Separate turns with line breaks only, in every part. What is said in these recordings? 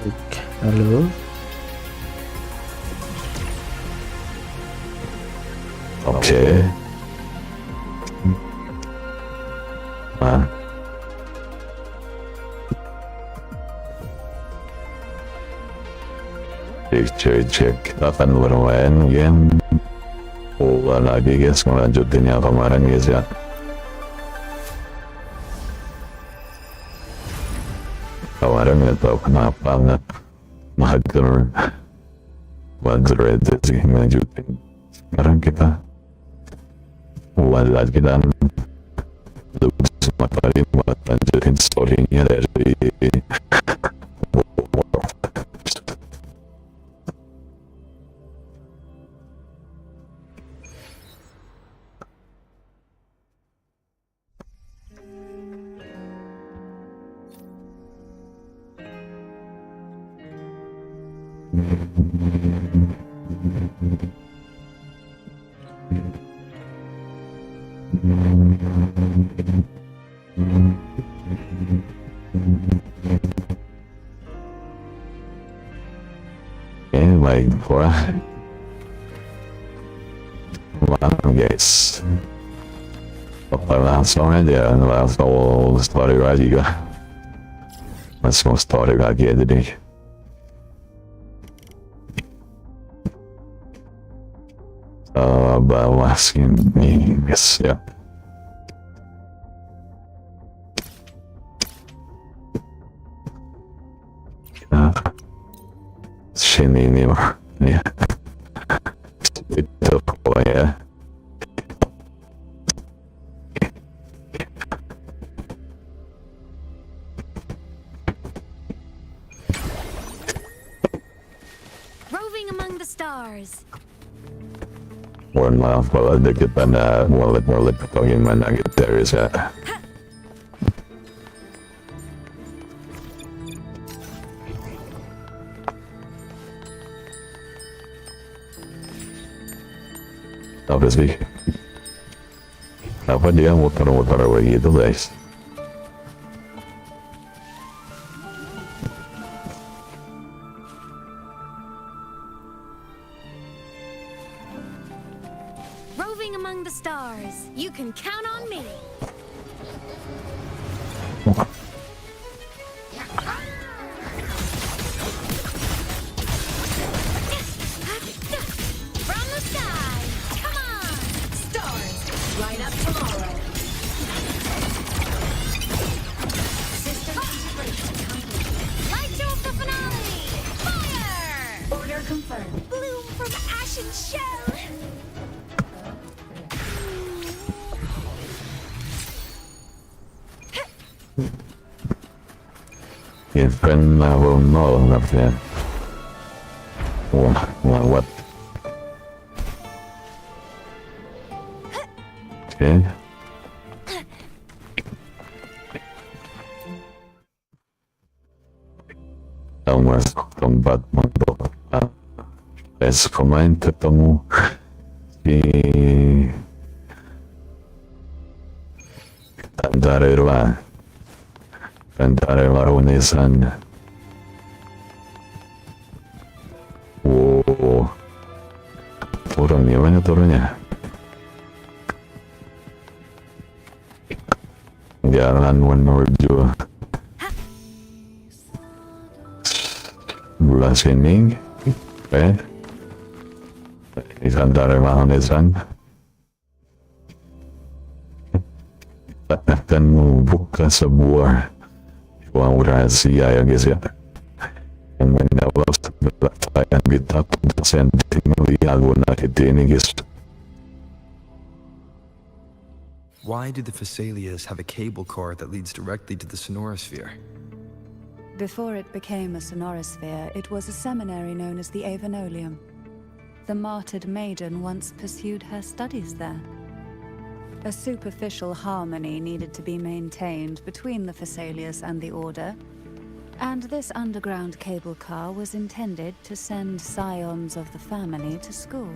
Halo.
Oke. Nah. Cek. Kita akan bermain game Wuwa lagi guys, ngelanjutin yang kemarin guys ya. Kemarin nggak tahu kenapa nggak mager aja sih ngelanjutin. Sekarang kita Wuwa lagi dan lebih semangat kali buat lanjutin story-nya dari baik guys. Oke, langsung aja langsung story lagi kah? Langsung story lagi aja deh. Bawah sini guys ya. Sini nih ya. Itu pokoknya.
Roving among the stars.
Mohon maaf kalau ada kita ada wallet atau gimana gitu ya. Apa sih? Apa dia muter-muter begitu guys?
Roving among the stars. You can count on me. From the sky. Come on. Stars. Light up tomorrow. System integration complete. Light show of the finale. Fire. Order confirmed. Bloom from ashen shell.
Event level 0 artinya. Wah, lewat. Oke. Kita masuk tempat untuk tes pemain ketemu di Antara Unesan. Wow, turun gimana turunnya? Jalan menuju sebelah sini, di antara Unesan. Kita akan membuka sebuah uang rahasia ya guys ya, yang menjawab pertanyaan kita untuk sentinel Laguna ini guys.
Why do the Phasalias have a cable car that leads directly to the sonorosphere?
Before it became a sonorosphere, it was a seminary known as the Avenolium. The martyred maiden once pursued her studies there. A superficial harmony needed to be maintained between the Phasalias and the Order, and this underground cable car was intended to send scions of the family to school.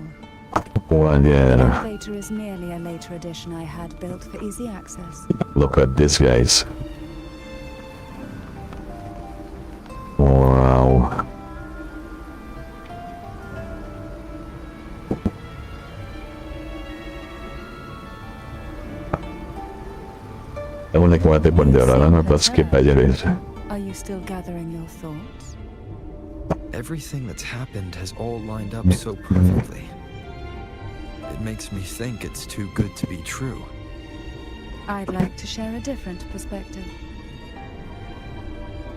The
elevator is merely a later addition I had built for easy access.
Look at this guys. Wow. menikmati perjalanan atau skip aja deh.
Are you still gathering your thoughts?
Everything that's happened has all lined up so perfectly. It makes me think it's too good to be true.
I'd like to share a different perspective.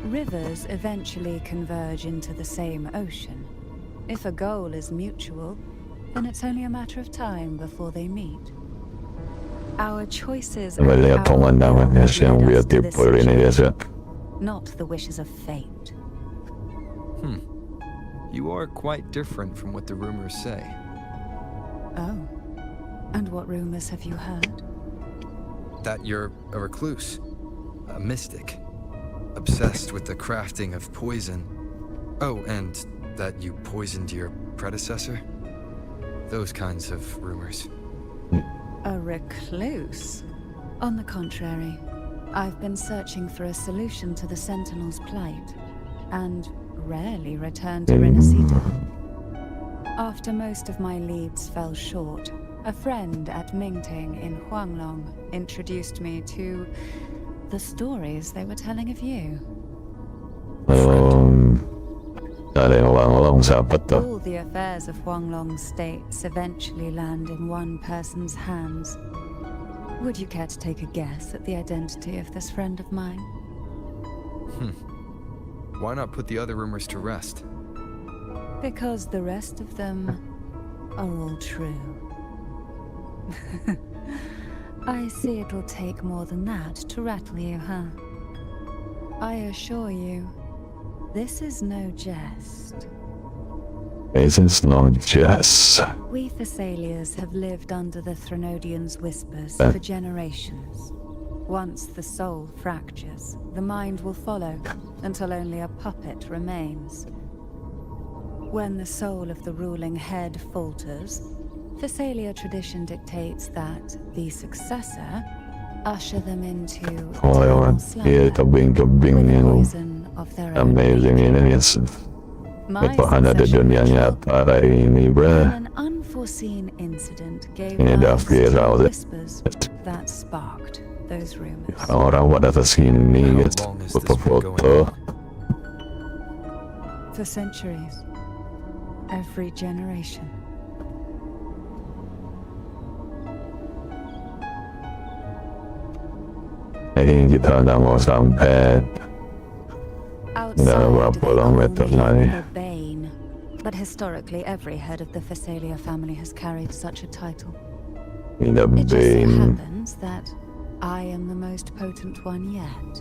Rivers eventually converge into the same ocean. If a goal is mutual, then it's only a matter of time before they meet. Our choices are
Melihat pemandangannya yang beautiful ini biasa.
not the wishes of fate.
You are quite different from what the rumors say.
Oh, and what rumors have you heard?
That you're a recluse, a mystic, obsessed with the crafting of poison. Oh, and that you poisoned your predecessor? Those kinds of rumors.
A recluse? On the contrary, I've been searching for a solution to the Sentinel's plight, and rarely returned to Renacita. After most of my leads fell short, a friend at Mingting in Huanglong introduced me to the stories they were telling of you.
Ada yang ulang-ulang siapa tuh?
All the affairs of Huanglong states eventually land in one person's hands. Would you care to take a guess at the identity of this friend of mine?
Why not put the other rumors to rest?
Because the rest of them are all true. I see it'll take more than that to rattle you, huh? I assure you, this is no jest.
This is not just.
We Thessalians have lived under the Threnodians' whispers for generations. Once the soul fractures, the mind will follow until only a puppet remains. When the soul of the ruling head falters, Thessalia tradition dictates that the successor usher them into
Oh,
eternal
iya,
slumber
tebing-tebing
with the
yang
poison of their own
amazing
making.
ini ya.
My
Bahan ada
succession
dunia
ritual,
nyata hari ini, bro.
when an unforeseen incident gave
Ini dah
rise
viral
to
deh.
whispers that sparked those rumors.
Orang pada kesini
How
guys,
long has this been
foto-foto.
going on?
For centuries, every generation.
Ini kita udah mau sampai.
Outside,
berapa
they
kilometer
call me
lagi?
the Bane, but historically every head of the Thessalia family has carried such a title.
Ini
It just so
Bane.
happens that I am the most potent one yet.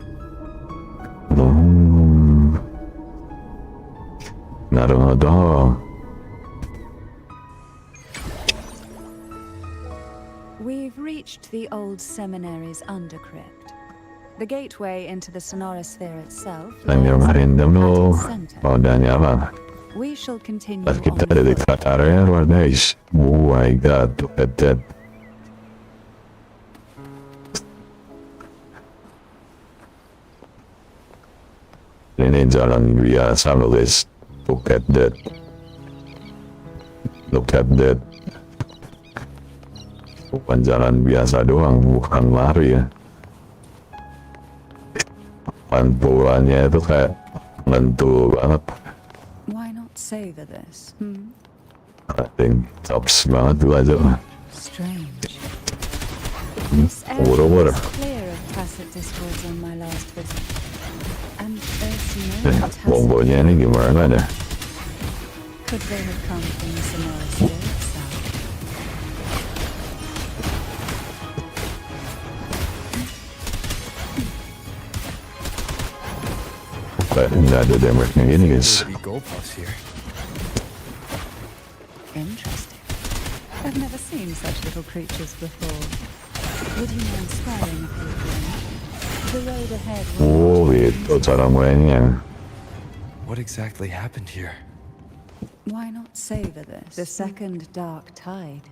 Naruhodo.
We've reached the old seminary's undercrypt. The gateway into the Sonorosphere itself
Sambil
lies
merindam
at
lo.
its center.
Modalnya apa?
We shall continue
Pas kita
on
ada di
foot.
dekat area luar guys. Oh my god, look at that. Ini jalan biasa lo guys. Look at that. Look at that. Bukan jalan biasa doang, bukan lari ya. Pantulannya itu kayak ngentu banget.
Why not savor this?
I think tops banget tuh aja.
Strange. This
Water.
area was clear of tacit discords on my last visit. And there's no tacit...
Bombonya ini gimana dah?
Could they have come from the Sonorosphere itself?
Kayak nggak ada damage-nya gini guys.
There be goalposts here.
Interesting. I've never seen such little creatures before. Would you mind swearing a few things? The road ahead will
Oh itu cara mainnya.
What exactly happened here?
Why not savor this? The second dark tide.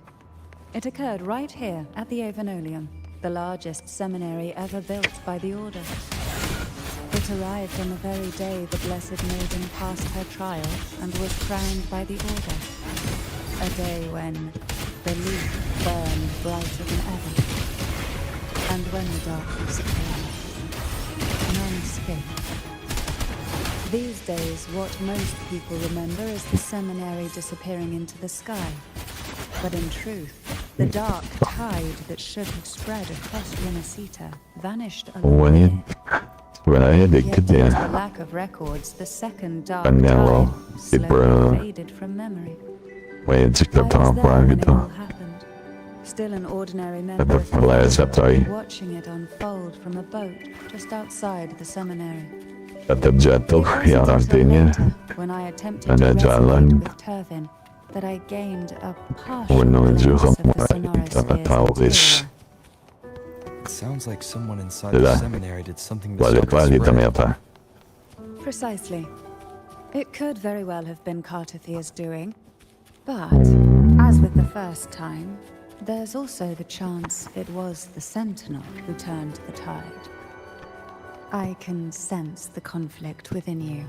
It occurred right here at the Avenolium, the largest seminary ever built by the Order. It arrived on the very day the Blessed Maiden passed her trial and was crowned by the Order. A day when the leaf burned brighter than ever, and when the darkness came. escape. These days, what most people remember is the seminary disappearing into the sky. But in truth, the dark tide that should have spread across Renacita vanished along
Wuwa
with
ini
it.
sebenarnya
Yet
dikit
due
ya.
to the lack of records, the second dark
Panggil loh,
tide
tipe
slowly faded from memory.
magic
I
atau
was
apa
there when
gitu.
it all happened. Still an ordinary member of the
Meleset coy.
family, watching it unfold from a boat just outside the seminary.
Tetap jatuh
It
yang
wasn't until
artinya
later, when I attempted
ada
to
jalan
resonate with Turvin, that I gained a partial
menuju
glimpse of the
kemana
Sonora's
kita
sphere's
tahu
interior.
guys.
It sounds like someone inside the
Sudah
seminary did something to
balik
start the
lagi
spread.
ternyata.
Precisely. It could very well have been Cartathia's doing, but, as with the first time, there's also the chance it was the Sentinel who turned the tide. I can sense the conflict within you,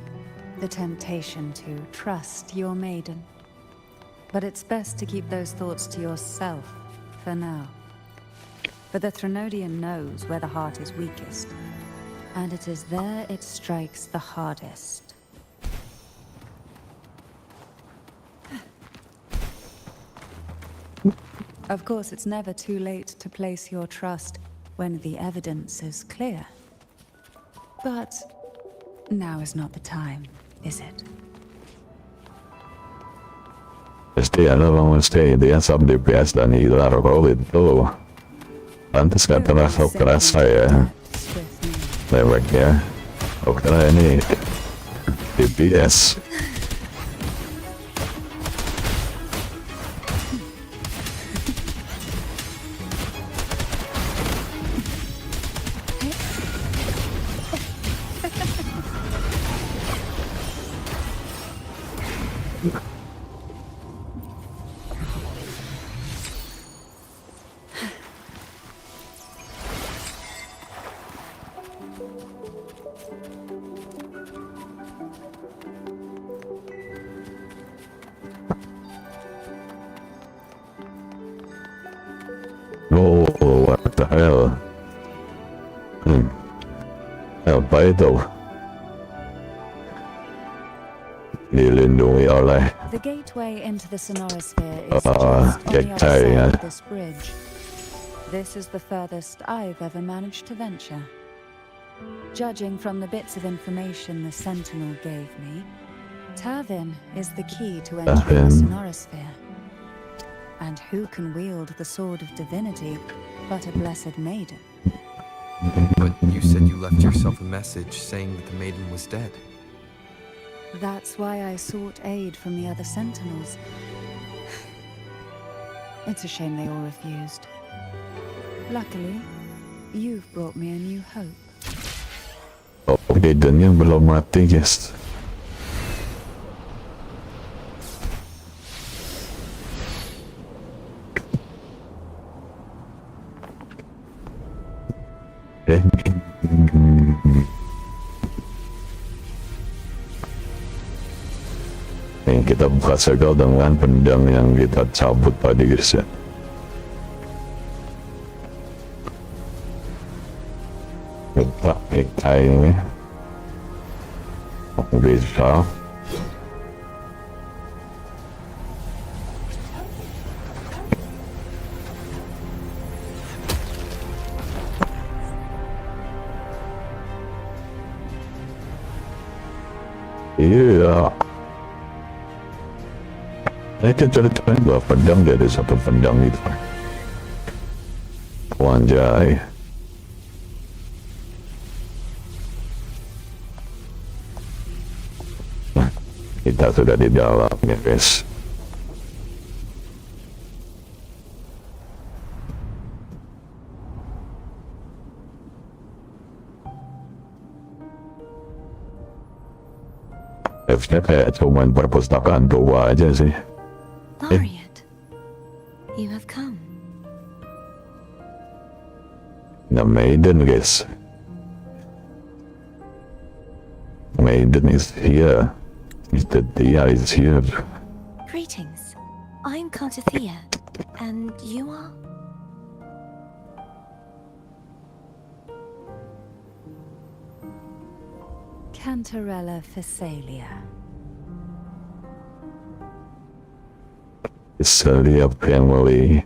the temptation to trust your maiden. But it's best to keep those thoughts to yourself for now. For the Threnodian knows where the heart is weakest, and it is there it strikes the hardest. Of course, it's never too late to place your trust when the evidence is clear. But now is not the time, is it?
Mesti dia sub DPS dan hilar kalau itu. Pantes gak terasa kerasa ya
Depths with me.
leweknya. Oh karena ini DPS. Oh, what the hell? Apa itu? Dilindungi oleh
The gateway into the Sonorosphere is just
yeah,
on the other side
yeah.
of this bridge. This is the furthest I've ever managed to venture. Judging from the bits of information the Sentinel gave me, Turvin is the key to entering the Sonorosphere. And who can wield the Sword of Divinity but a blessed maiden?
But you said you left yourself a message saying that the maiden was dead.
That's why I sought aid from the other Sentinels. It's a shame they all refused. Luckily, you've brought me a new hope.
oh, Gideonnya belum mati guys. Nih kita buka segel dengan pedang yang kita cabut tadi guys ya. Kita pakai ini bisa. Iya. Saya kan ceritain dua pedang dari satu pedang itu. Wanjai. Nah, kita sudah di dalam ya guys. Harusnya kayak cuman perpustakaan tua aja sih.
Laureate, you have come.
The maiden guys. Maiden is here. Mr. Dia is here.
Greetings. I'm Cartathea, and you are?
Cantarella Phasalia.
Phasalia family.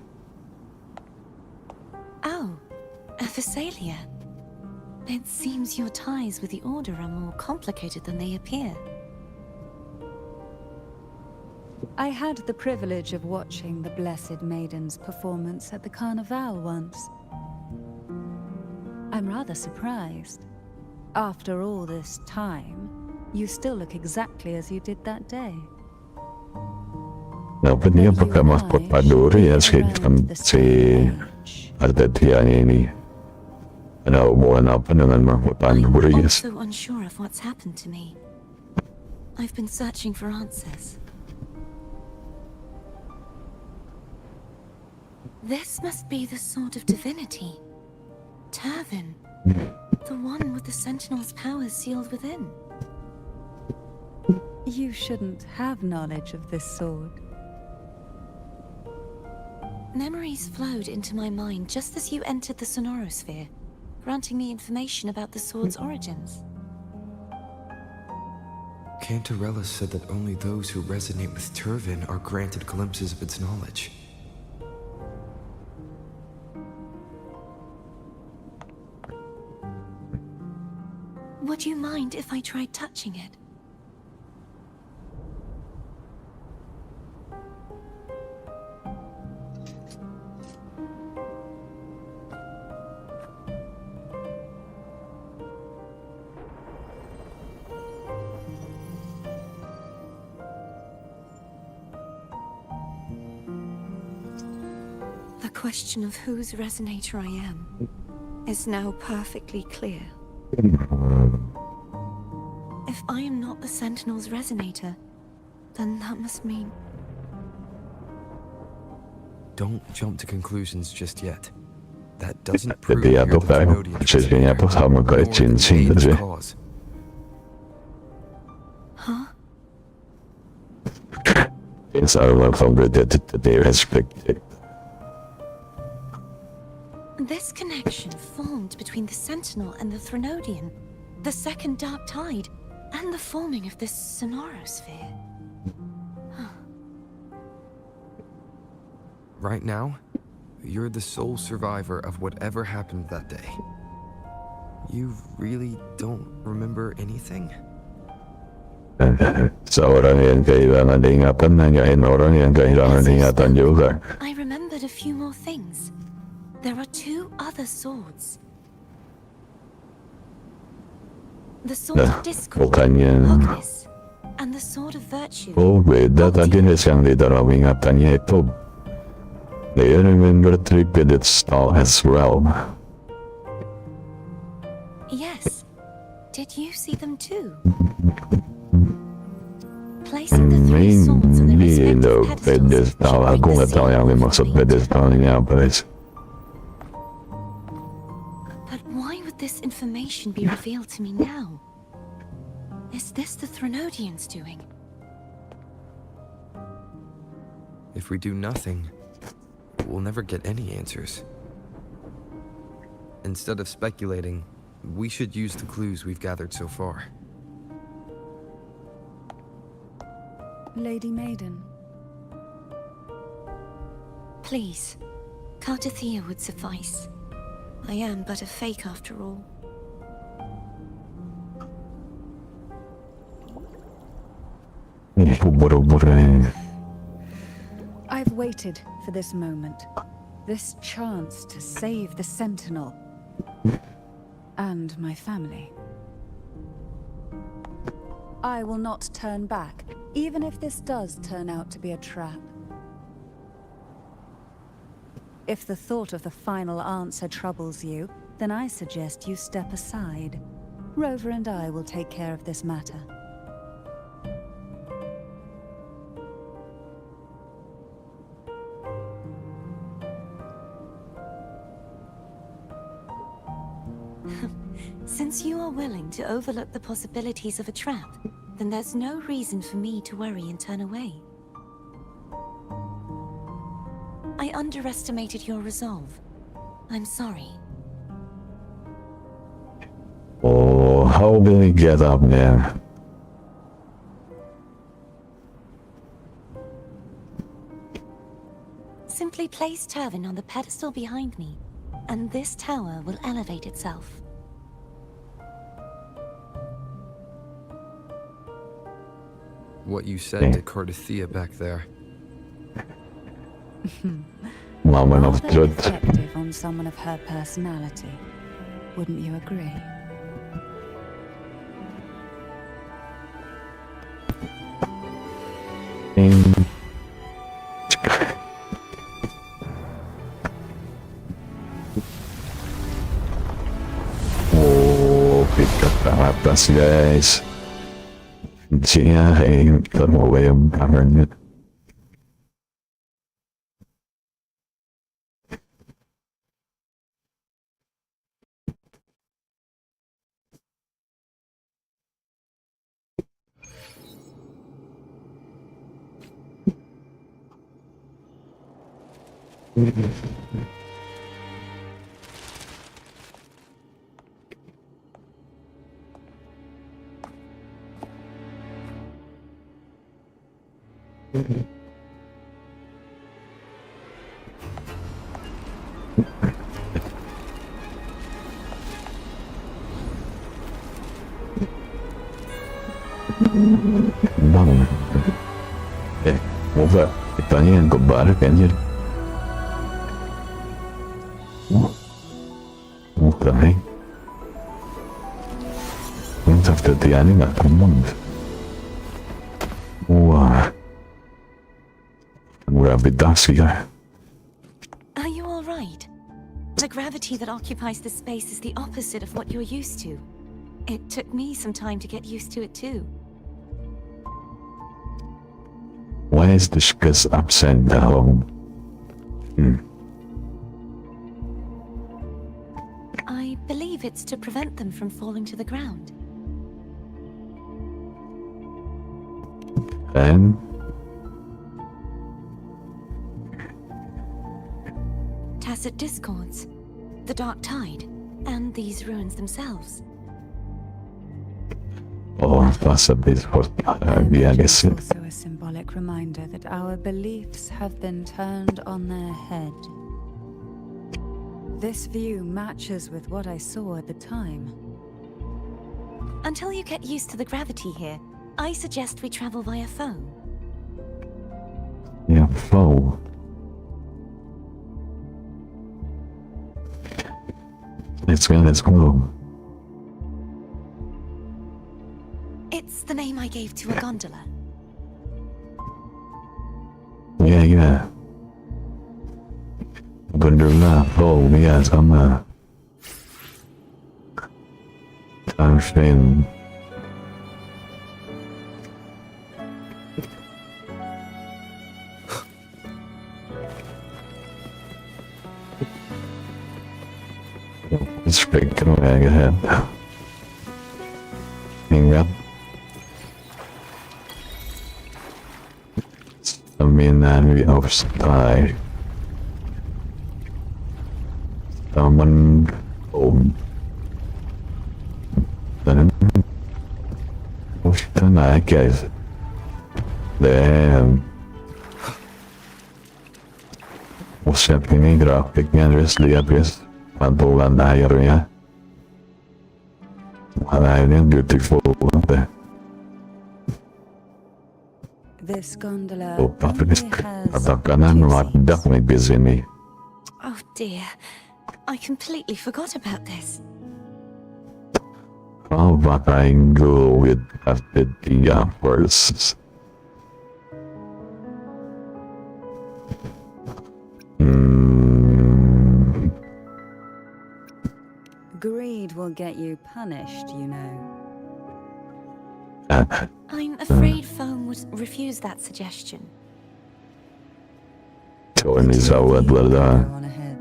Oh, a Phasalia. It seems your ties with the Order are more complicated than they appear.
I had the privilege of watching the Blessed Maiden's performance at the Carnival once. I'm rather surprised. After all this time, you still look exactly as you did that day.
Napannya apakah mas Paduri ya si Artetianya ini? Ada hubungan apa dengan Mahmud
I'm
Paduri?
also unsure of what's happened to me. I've been searching for answers. This must be the Sword of Divinity. Turvin. The one with the Sentinel's powers sealed within.
You shouldn't have knowledge of this sword.
Memories flowed into my mind just as you entered the Sonorosphere, granting me information about the sword's origins.
Cantarella said that only those who resonate with Turvin are granted glimpses of its knowledge.
Would you mind if I tried touching it? The question of whose resonator I am is now perfectly clear. If I am not the Sentinel's resonator, then that must mean...
Don't jump to conclusions just yet. That doesn't prove
Jadi
you're
aku
the
tahu
Trinodian
sisinya apa sama
nor
kayak
the
cincin
Maiden's
aja.
cause.
Huh?
It's our love from the dead that they respected.
This connection formed between the Sentinel and the Trinodian, the second Dark Tide, and the forming of this Sonorosphere.
Right now, you're the sole survivor of whatever happened that day. You really don't remember anything?
Seorang yang kehilangan ingatan nanyain orang yang kehilangan ingatan juga.
I remembered a few more things. There are two other swords. The sword of discord,
bukannya-
Hognis, and the sword of virtue.
Oh beda tadi yang di dalam ingatannya itu. They remember repeated style as well.
Yes. Did you see them too? Placing the three swords on their
Maybe the
respective pedestals
pedestal,
should
aku
bring
nggak
the
tahu
seal
yang
of
dimaksud
confirmation.
pedestal ini apa guys.
But why would this information be revealed to me now? Is this the Trinodians' doing?
If we do nothing, we'll never get any answers. Instead of speculating, we should use the clues we've gathered so far.
Lady Maiden,
Please, Cartathea would suffice. I am but a fake after all.
Ubur-ubur.
I've waited for this moment. This chance to save the Sentinel. And my family. I will not turn back, even if this does turn out to be a trap. If the thought of the final answer troubles you, then I suggest you step aside. Rover and I will take care of this matter.
Since you are willing to overlook the possibilities of a trap, then there's no reason for me to worry and turn away. I underestimated your resolve. I'm sorry.
Oh, How will we get up there?
Simply place Turvin on the pedestal behind me, and this tower will elevate itself.
What you said to Cordothea back there.
Moment of
Rather
truth.
effective on someone of her personality. Wouldn't you agree?
Oh, pikat ke atas guys. Kuncinya kita mau bayang kameranya. Bang. Wuwa, ditanya yang kebar kan jadi. Wuthering. Wings of the Diani nggak temen. Wah. Gravitas.
Are you all right? The gravity that occupies this space is the opposite of what you're used to. It took me some time to get used to it too.
Why is the shkas upside down?
I believe it's to prevent them from falling to the ground.
And
Tacit discords, the dark tide, and these ruins themselves.
oh, that's a bit for yeah, I guess.
It's also a symbolic reminder that our beliefs have been turned on their head. This view matches with what I saw at the time.
Until you get used to the gravity here, I suggest we travel via phone.
Yeah, flow. Let's go.
It's the name I gave to a gondola.
Yeah. Gondola, flow, yeah, sama. Understand. Straight to the ahead. Hang up. I mean, we outside. Someone home. Then, what's the night, guys? Damn. What's happening? Graphic and rest the address. Pantulan airnya. Airnya beautiful banget.
This gondola
Oh, tapi
only has
kata kanan
two
wadah
seats.
di sini.
Oh dear, I completely forgot about this.
How about I go with the first?
Greed will get you punished, you know.
I'm afraid phone would refuse that suggestion.
So ini sawat
Go
lah.
on ahead.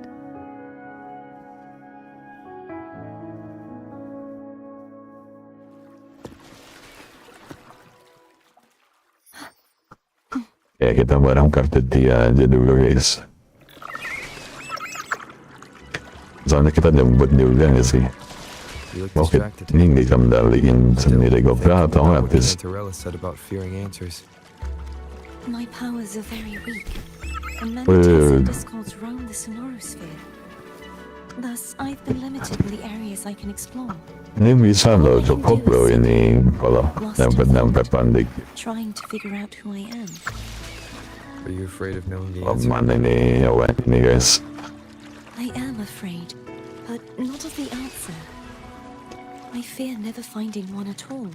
Ya kita barang kartu dia aja dulu guys. Soalnya kita jemput juga nggak sih?
You look
Bakit
distracted.
hindi ka madaliin sendiri ko
Think about what
otomatis.
Torella said about fearing answers.
My powers are very weak, and many
Well.
Tesla discords roam the sonorosphere. Thus, I've been limited in the areas I can explore,
Ini bisa loh cukup loh ini kalau sampai pandik.
trying to figure out who I am.
Are you afraid of knowing the answer?
Mana ini awan ini guys.
I am afraid, but not of the answer. I fear never finding one at all.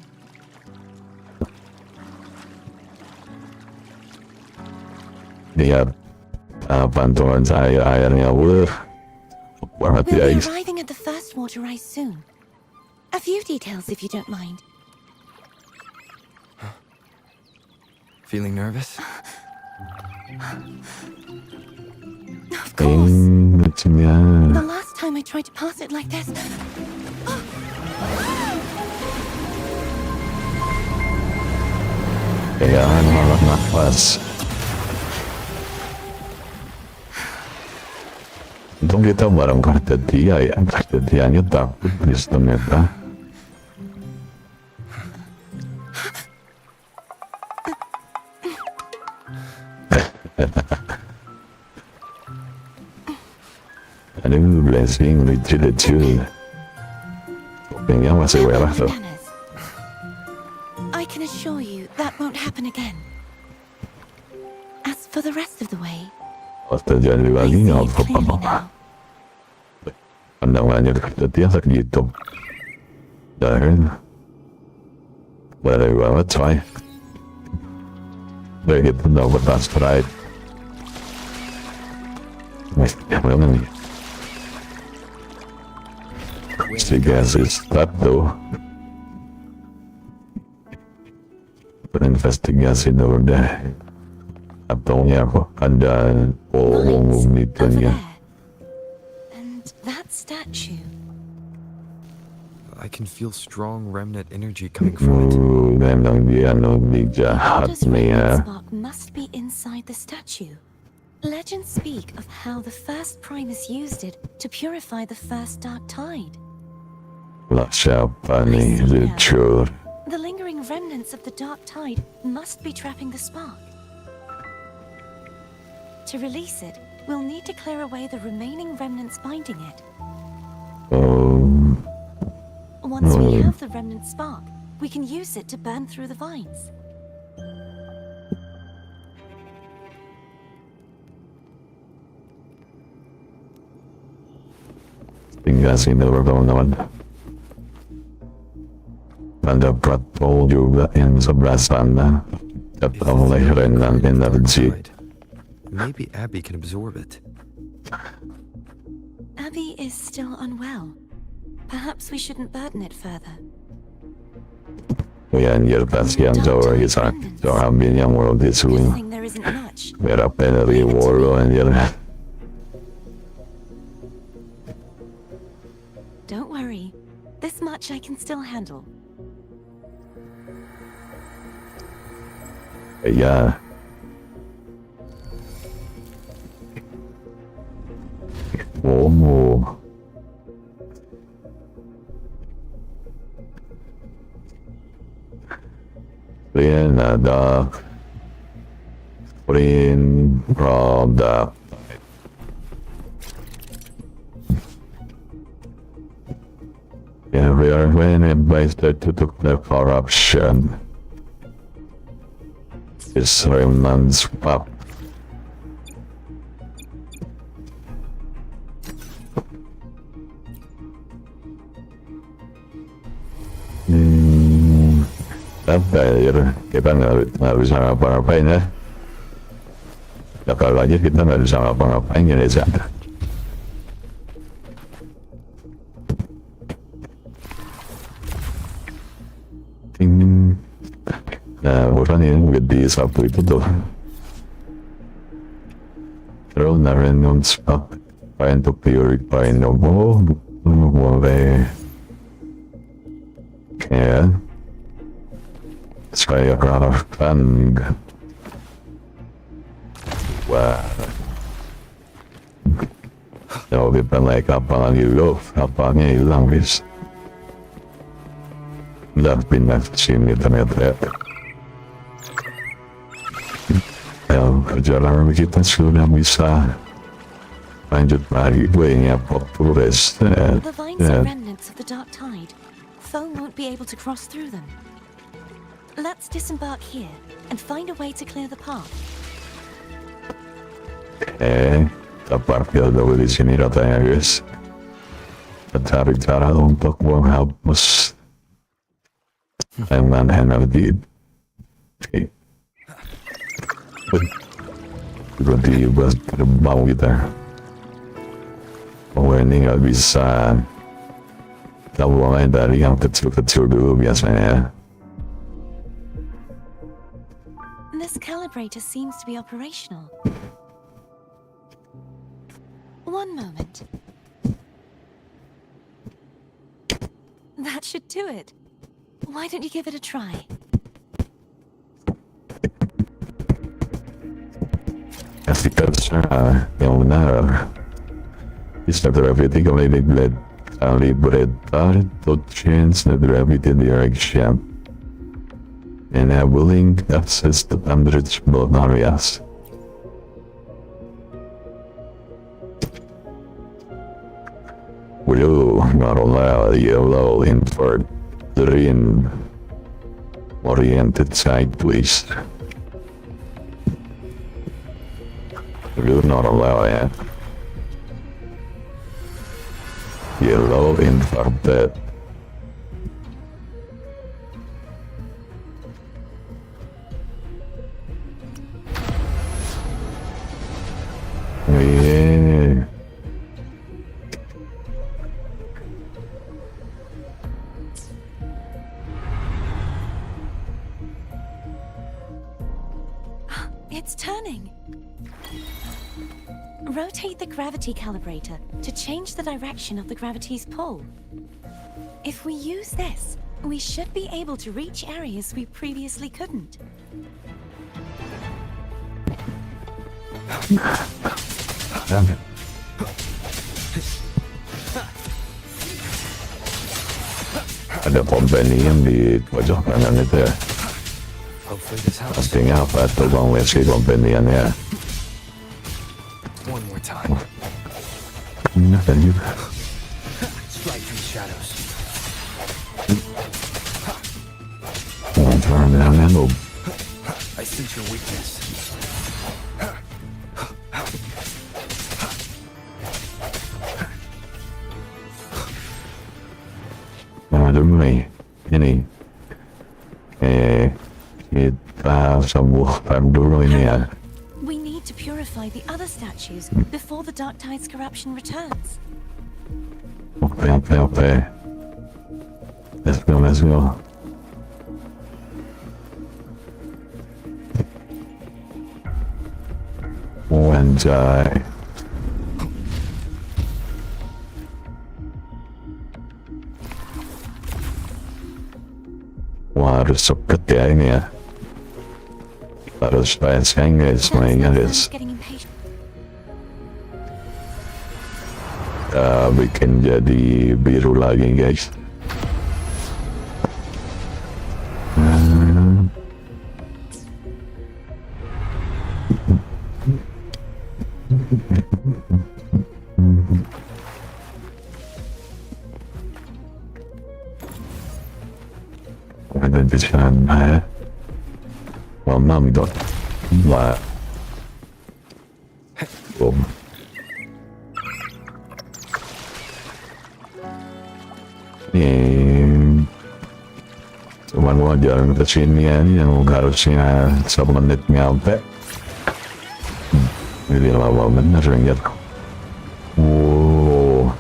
Lihat pantulan saya airnya banget
We'll be
guys.
arriving at the first water rise soon. A few details, if you don't mind.
Feeling nervous?
Of course.
Lucunya.
The last time I tried to pass it like this.
Kailangan malah nafas. Untung kita bareng kartu dia ya, kartu dianya takut ternyata. A new blessing literature. Kayaknya masih merah tuh.
Manners. I can assure you that won't happen again. As for the rest of the way,
Waktu jadi
I
lagi
see
nggak
it clearly
apa-apa.
now.
Pandangannya kartu dia segitu. Dan boleh banget coy. Begitu dapat asteroid. Ya memang nih. Investigasi start tuh. Berinvestigasi dulu deh. Ataunya kok ada umum
Over
itunya.
there. And that statue.
I can feel strong remnant energy coming from it.
Memang dia lebih jahat
Odo's
nih ya.
remnant spark must be inside the statue. Legends speak of how the first Primus used it to purify the first dark tide.
Lah siapa nih lucu.
The lingering remnants of the dark tide must be trapping the spark. To release it, we'll need to clear away the remaining remnants binding it. Once we have the remnant spark, we can use it to burn through the vines.
Tinggal sini kawan-kawan. Ada patrol juga yang sebelah sana.
If
Kita mulai renang energi.
inside, maybe Abby can absorb it.
Abby is still unwell. Perhaps we shouldn't burden it further.
Yan yeltas yang jauh isa. So ambil yang world
Good
isuin.
thing there isn't much.
Merah peneri wolo anjir.
Don't worry. This much I can still handle.
Ya. Oh. Then ada print product. Yeah, we are when based to the corruption. This remnants up. Sampai kita nggak bisa ngapa-ngapain ya. Ya kalau aja kita nggak bisa ngapa-ngapain ya desa. Nah, bukan yang gede sapu itu tuh. Terus narin spot pain to purify nobo boleh. Ya. Saya kerahkan. Wah. Kalau kita naik kapal lagi loh, kapalnya hilang bis. Dan pindah ke sini ternyata. Perjalanan kita sudah bisa lanjut lagi. Gue nyapa turis.
The vines are remnants of the dark tide. Foe won't be able to cross through them. Let's disembark here and find a way to clear the path.
Kita parkir dulu di sini katanya guys. Kita cari cara untuk menghapus energi. Tiba-tiba terbang kita. Oh ini nggak bisa. Kita mulai dari yang kecil-kecil dulu biasanya.
This calibrator seems to be operational. One moment. That should do it. Why don't you give it a try?
Efikasnya yang benar. Bisa gravity kembali calibrator to change the gravity direction, enabling access to unreachable areas. Will not allow yellow invert green oriented sideways. Will not allow it. Yellow inverted. Yeah.
It's turning. Rotate the gravity calibrator to change the direction of the gravity's pull. If we use this, we should be able to reach areas we previously couldn't.
Ada company yang di pojok kanan itu ya.
Hopefully this helps.
Pastinya apa tuh bang Wesley company-nya.
One more time.
Nah dan juga.
Strike through shadows. I sense your weakness.
Nah dulu nih, ini kita sembuhkan dulu ini ya.
We need to purify the other statues before the Dark Tide's corruption returns.
Oke. Let's go. Oh anjay. Wah harus cepet ya ini ya. Harus bahasa Inggris mainnya guys.
Getting impatient.
Kita bikin jadi biru lagi guys. Ada di sana. Mamam dot lah. Boom. Ini cuman wajar kesinian yang harusnya 1 menit nyampe. Ini lama bener lihat. Wow.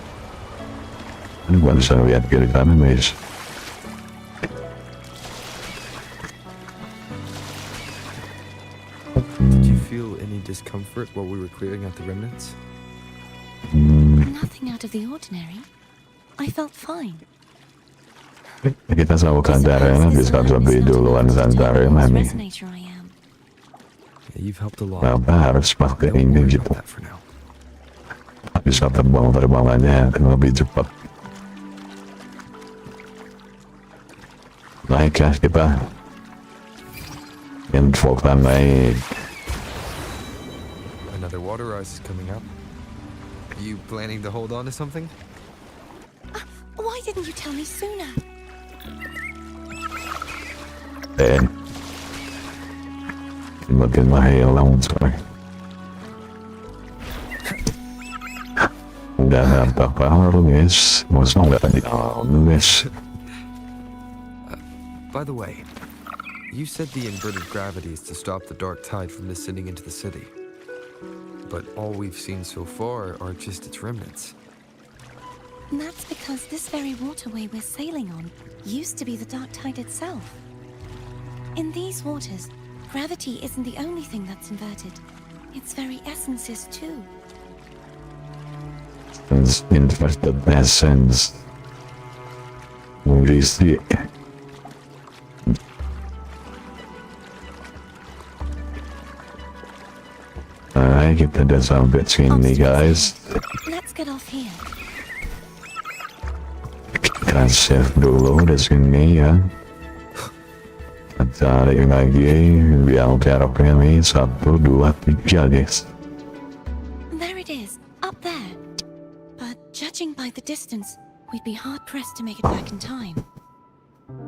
Ini gua bisa lihat kiri kanan guys.
Did you feel any discomfort while we were clearing out the remnants?
Nothing out of the ordinary. I felt fine.
Kita sambungkan darahnya bisa lebih duluan santai mami.
Resonator I am.
Yeah, you've helped a lot.
Kenapa harus pakai
Don't
ini
worry
gitu?
about that for now.
Bisa terbangannya lebih cepat. Naikkah kita? Infokan naik.
Another water rise is coming up. You planning to hold on to something?
Why didn't you tell me sooner?
Makin mahilang sorry. Udah apa-apa guys, masa nggak guys.
By the way, you said the inverted gravity is to stop the dark tide from descending into the city. But all we've seen so far are just its remnants.
And that's because this very waterway we're sailing on used to be the dark tide itself. In these waters, gravity isn't the only thing that's inverted. Its very essence is too.
Inverted essence. We see. Alright, kita udah sampai sini guys.
Let's get off here.
Kita save dulu di sini ya. Cari lagi yang jaraknya nih 1, 2, 3 guys.
There it is, up there. But judging by the distance, we'd be hard-pressed to make it back in time.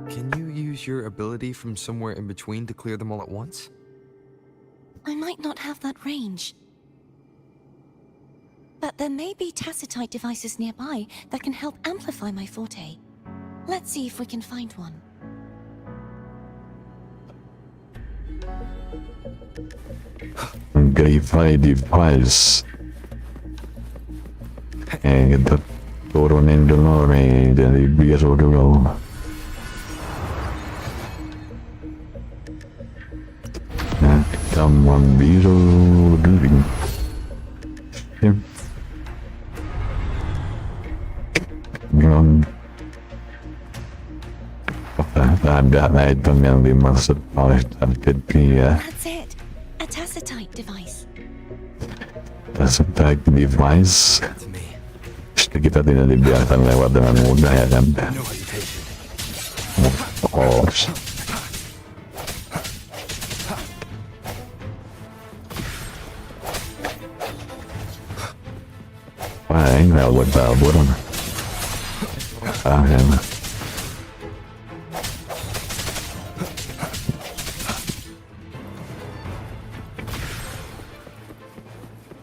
Can you use your ability from somewhere in between to clear them all at once?
I might not have that range. But there may be tacitite devices nearby that can help amplify my forte. Let's see if we can find one.
Verify device. Kita turunin dulu nih dari biru dulu. Nah, kita biru dulu. Yep. Ada item yang dimaksud oleh target dia.
That's it. A tacitite device.
Tacitite device.
To me.
Kita tidak dibiarkan lewat dengan mudah ya kan?
No hesitation.
Of course. Wah, ini buat ya.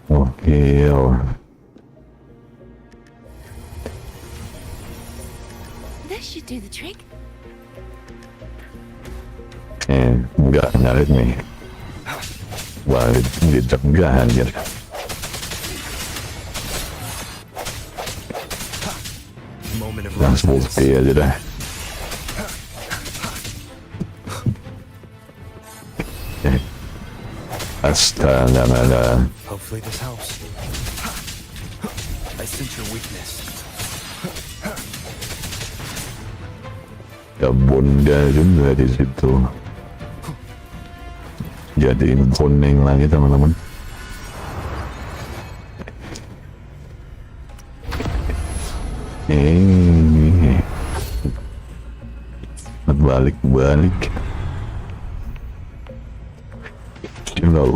Oke.
This should do the trick.
Enggak ngarit nih. Wah, dicegah anjir. Langsung bukti aja dah. Astaga.
Hopefully this helps. I sense your weakness.
Ya bunda juga di situ. Jadiin kuning lagi teman-teman. Balik. Hello.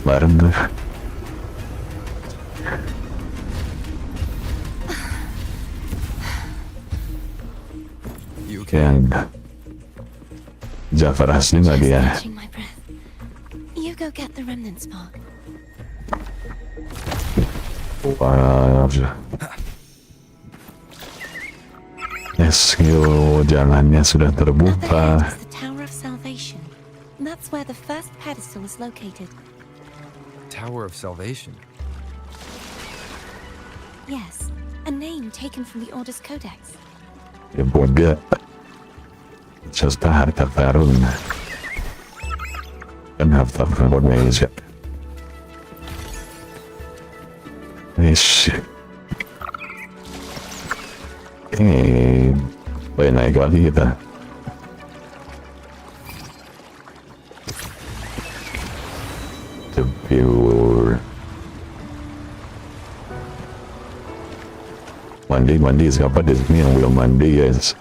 Bareng deh. Yang Jafar asli nggak dia?
Catching my breath. You go get the remnant spark.
Wah, jalannya sudah terbuka.
Up there is the Tower of Salvation. That's where the first pedestal is located.
Tower of Salvation.
Yes, a name taken from the Order's Codex.
Ya boga. Just harta karun. Kan harta karun aja. Ish. Boleh naik lagi kita. pure. Mandi siapa di sini yang belum mandi, guys?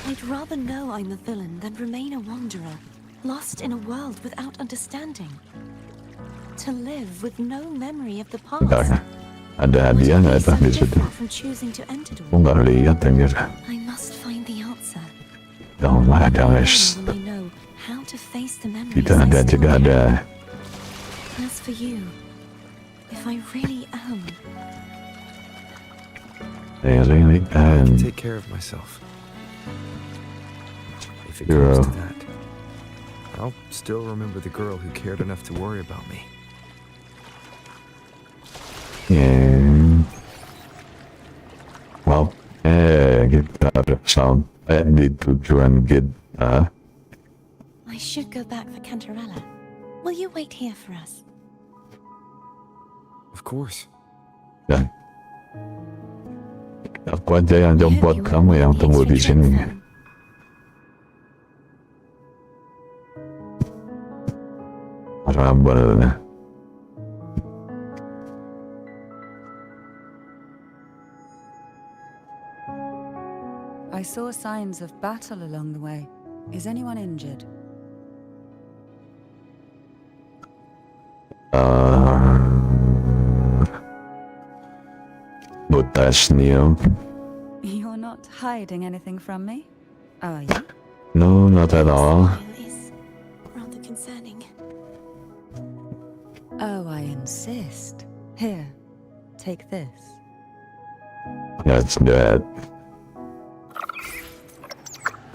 I'd rather know I'm a villain than remain a wanderer, lost in a world without understanding. To live with no memory of the
Bentar,
past.
ada hadiah nggak
Would
tuh
it
di
be so
situ?
different from choosing to end it
Aku
all?
nggak lihat anjir.
I must find the answer.
Oh, nggak ada,
Only
guys.
when I know how to face the memories
Tidak
I
ada,
still
juga ada.
carry. As for you, if I really am,
I really am.
Take care of myself. If it
Hero.
comes to that, I'll still remember the girl who cared enough to worry about me.
Yeah. Well, kita sampai di tujuan kita.
I should go back for Cantarella. Will you wait here for us?
Of course.
Dan aku aja yang
I hope
jemput
you
kamu
won't
yang
want
tunggu
the
di
extra trip
sini.
then.
Rambel.
I saw signs of battle along the way. Is anyone injured?
Butasnya.
You're not hiding anything from me, are you?
No, not at all.
Smile is rather concerning.
Oh, I insist. Here, take this.
That's that.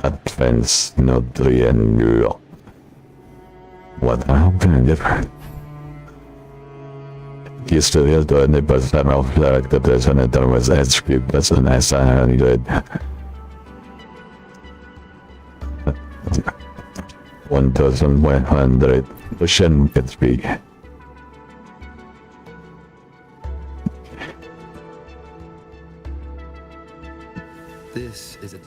Advance nutrient girl. What happened? History of 20% of the presenter was HP person as I hundred. 1,100% HP.
This is a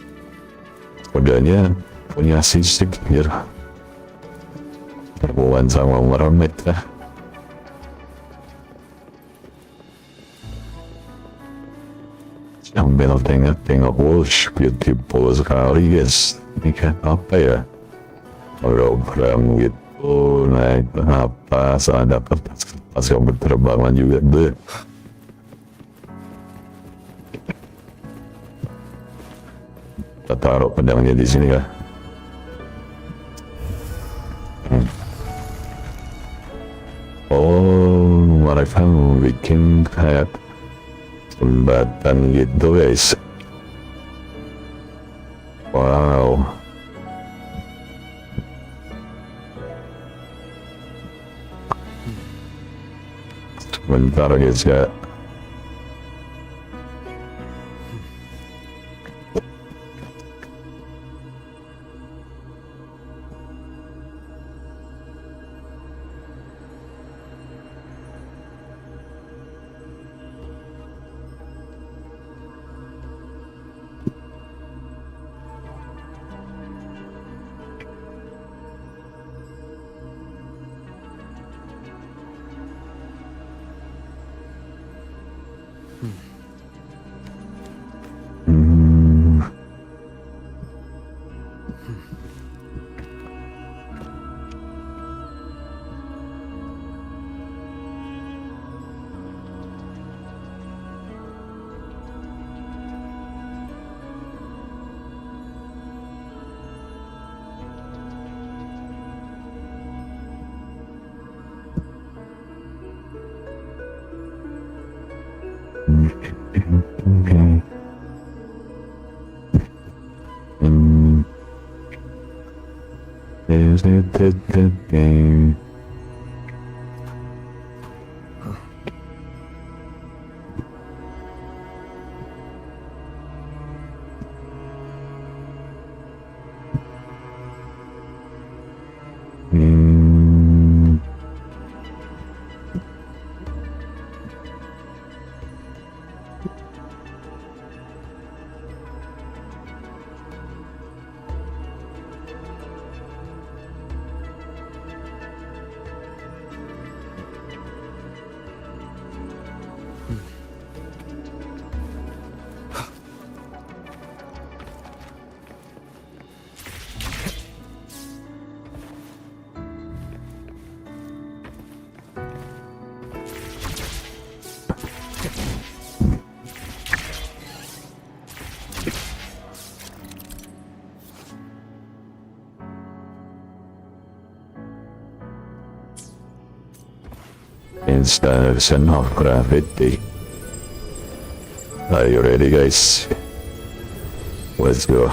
Kudanya punya sisik gitu. Hubungan sama meremit lah. Sambil tengok-tengok Walsh, beautiful sekali guys. Ini kan apa ya? Program gitu, naik apa, saat dapat pas yang berterbangan juga deh. Kita taruh pedangnya di sini kan. Oh, mereka bikin kayak jembatan gitu guys. Wow. Sebentar guys ya. Is it the game? Installation of gravity. Are you ready, guys? Let's go.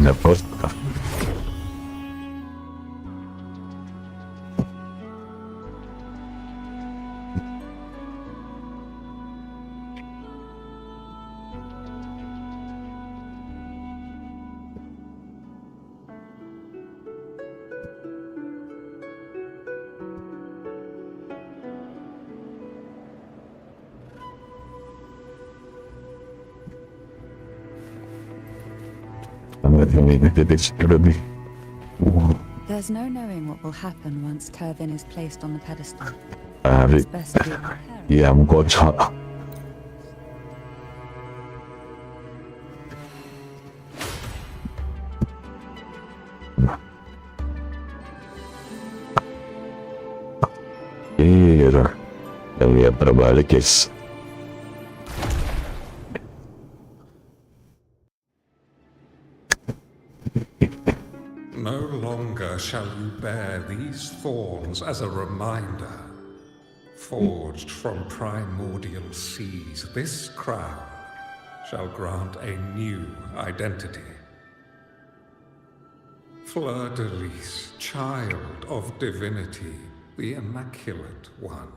Tapos
There's no knowing what will happen once Turvin is placed on the pedestal.
Ari
It's best to be prepared.
yang kocak. Iya, yang lihat terbalik, guys.
No longer shall you bear these thorns as a reminder. Forged from primordial seas, this crown shall grant a new identity. Fleur-de-Lis, child of divinity, the Immaculate One,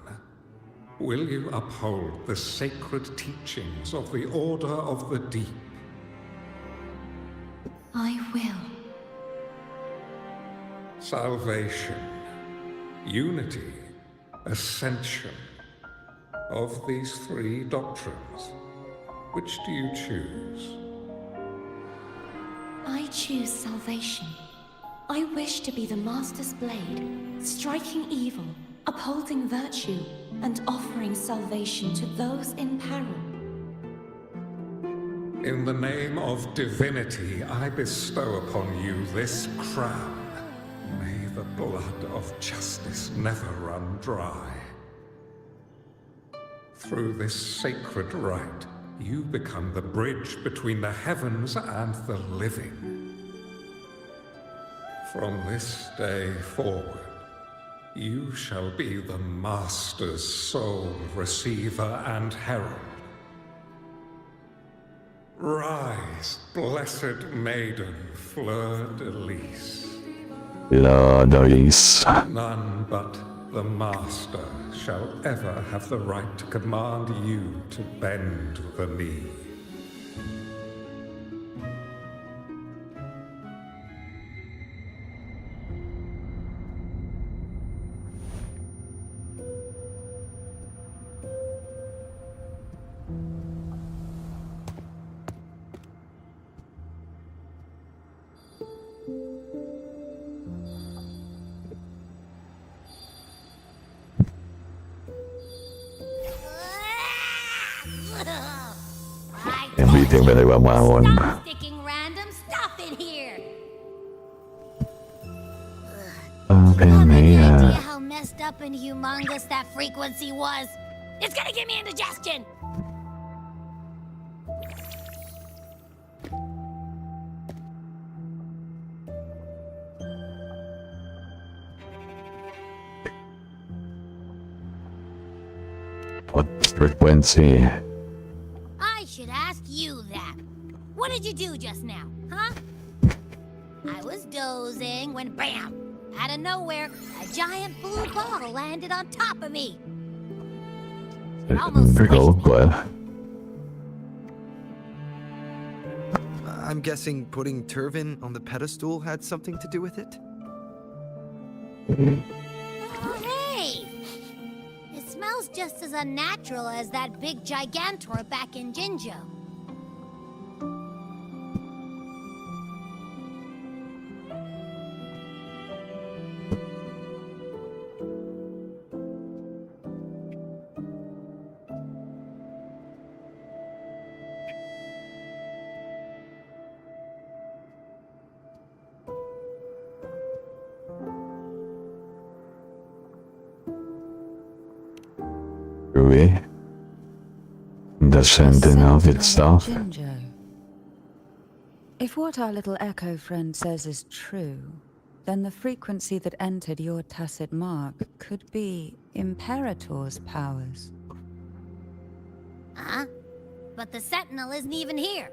will you uphold the sacred teachings of the Order of the Deep?
I will.
Salvation, unity, ascension. Of these three doctrines, which do you choose?
I choose salvation. I wish to be the Master's blade, striking evil, upholding virtue, and offering salvation to those in peril.
In the name of divinity, I bestow upon you this crown. May the blood of justice never run dry. Through this sacred rite, you become the bridge between the heavens and the living. From this day forward, you shall be the Master's sole receiver and herald. Rise, blessed maiden, Fleur-de-Lis.
Fleur-de-Lis.
None but the Master shall ever have the right to command you to bend the knee.
Everything better about my one.
Stop sticking random stuff in here. Have any idea how messed up and humongous that frequency was? It's gonna give me indigestion.
What frequency?
I should ask you that. What did you do just now, huh? I was dozing when bam! Out of nowhere, a giant blue ball landed on top of me. It almost
Pretty cool,
squished me.
but
I'm guessing putting Turvin on the pedestal had something to do with it?
Oh, hey! It smells just as unnatural as that big gigantor back in Jinjo.
Really? The sending of itself?
Jinjo. If what our little echo friend says is true, then the frequency that entered your tacit mark could be Imperator's powers.
Huh? But the Sentinel isn't even here.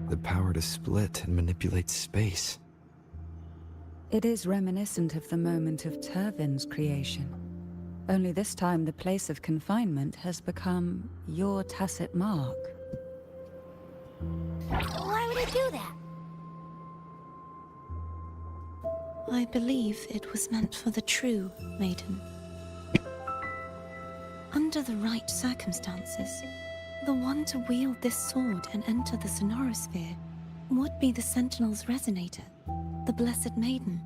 The power to split and manipulate space.
It is reminiscent of the moment of Turvin's creation. Only this time the place of confinement has become your tacit mark.
Why would it do that?
I believe it was meant for the true maiden. Under the right circumstances, the one to wield this sword and enter the sonorosphere would be the Sentinel's resonator, the Blessed Maiden.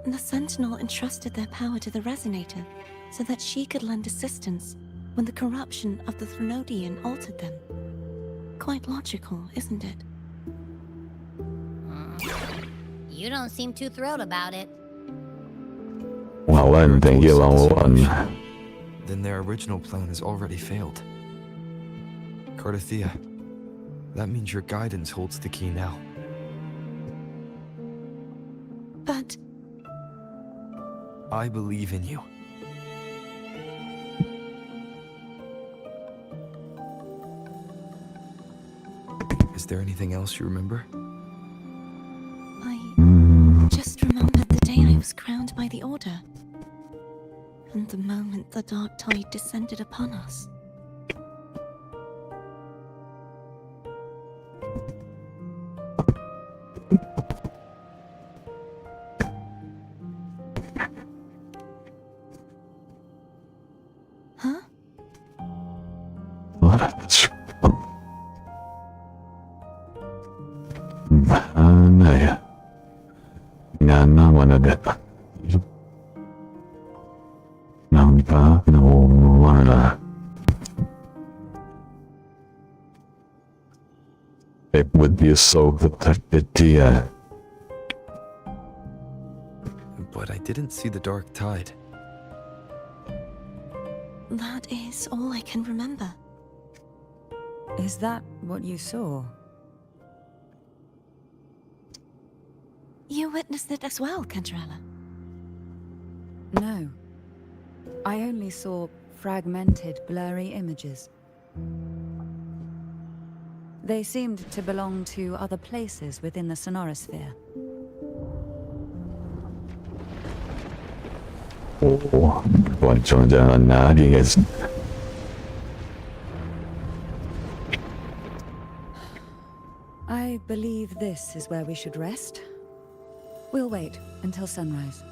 The Sentinel entrusted their power to the resonator so that she could lend assistance when the corruption of the Threnodian altered them. Quite logical, isn't it?
You don't seem too thrilled about it.
Walan tinggilan.
Then their original plan has already failed. Cardathea, that means your guidance holds the key now.
But
I believe in you. Is there anything else you remember?
I just remembered the day I was crowned by the Order. And the moment the dark tide descended upon us. Huh?
What's wrong? Mana ya? Ngana mana agad? Nampak nawala. It would be so that Pria.
But I didn't see the dark tide.
That is all I can remember.
Is that what you saw?
You witnessed it as well, Cantarella.
No. I only saw fragmented, blurry images. They seemed to belong to other places within the sonorosphere.
Oh, jangan-jangan lagi guys.
I believe this is where we should rest. We'll wait until sunrise.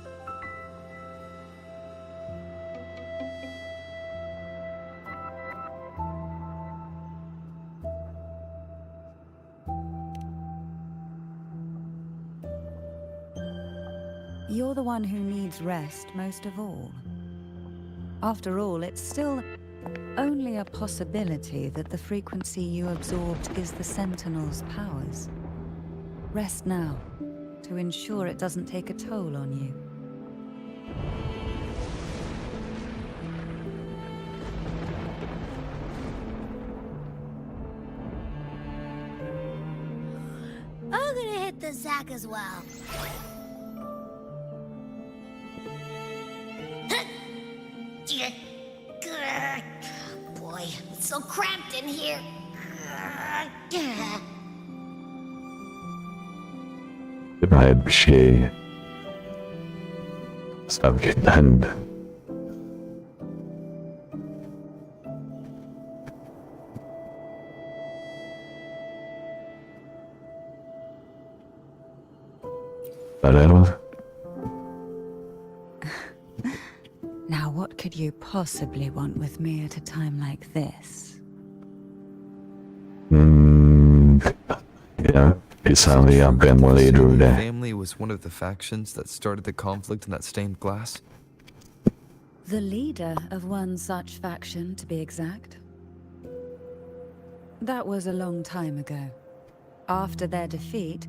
You're the one who needs rest most of all. After all, it's still only a possibility that the frequency you absorbed is the Sentinel's powers. Rest now, to ensure it doesn't take a toll on you.
I'm gonna hit the sack as well. Boy, it's so cramped in here.
Kahit siya sakitan.
Now what could you possibly want with me at a time like this?
Ya, bisa lihat apa yang mulai dulu
The
deh.
family was one of the factions that started the conflict in that stained glass?
The leader of one such faction, to be exact. That was a long time ago. After their defeat,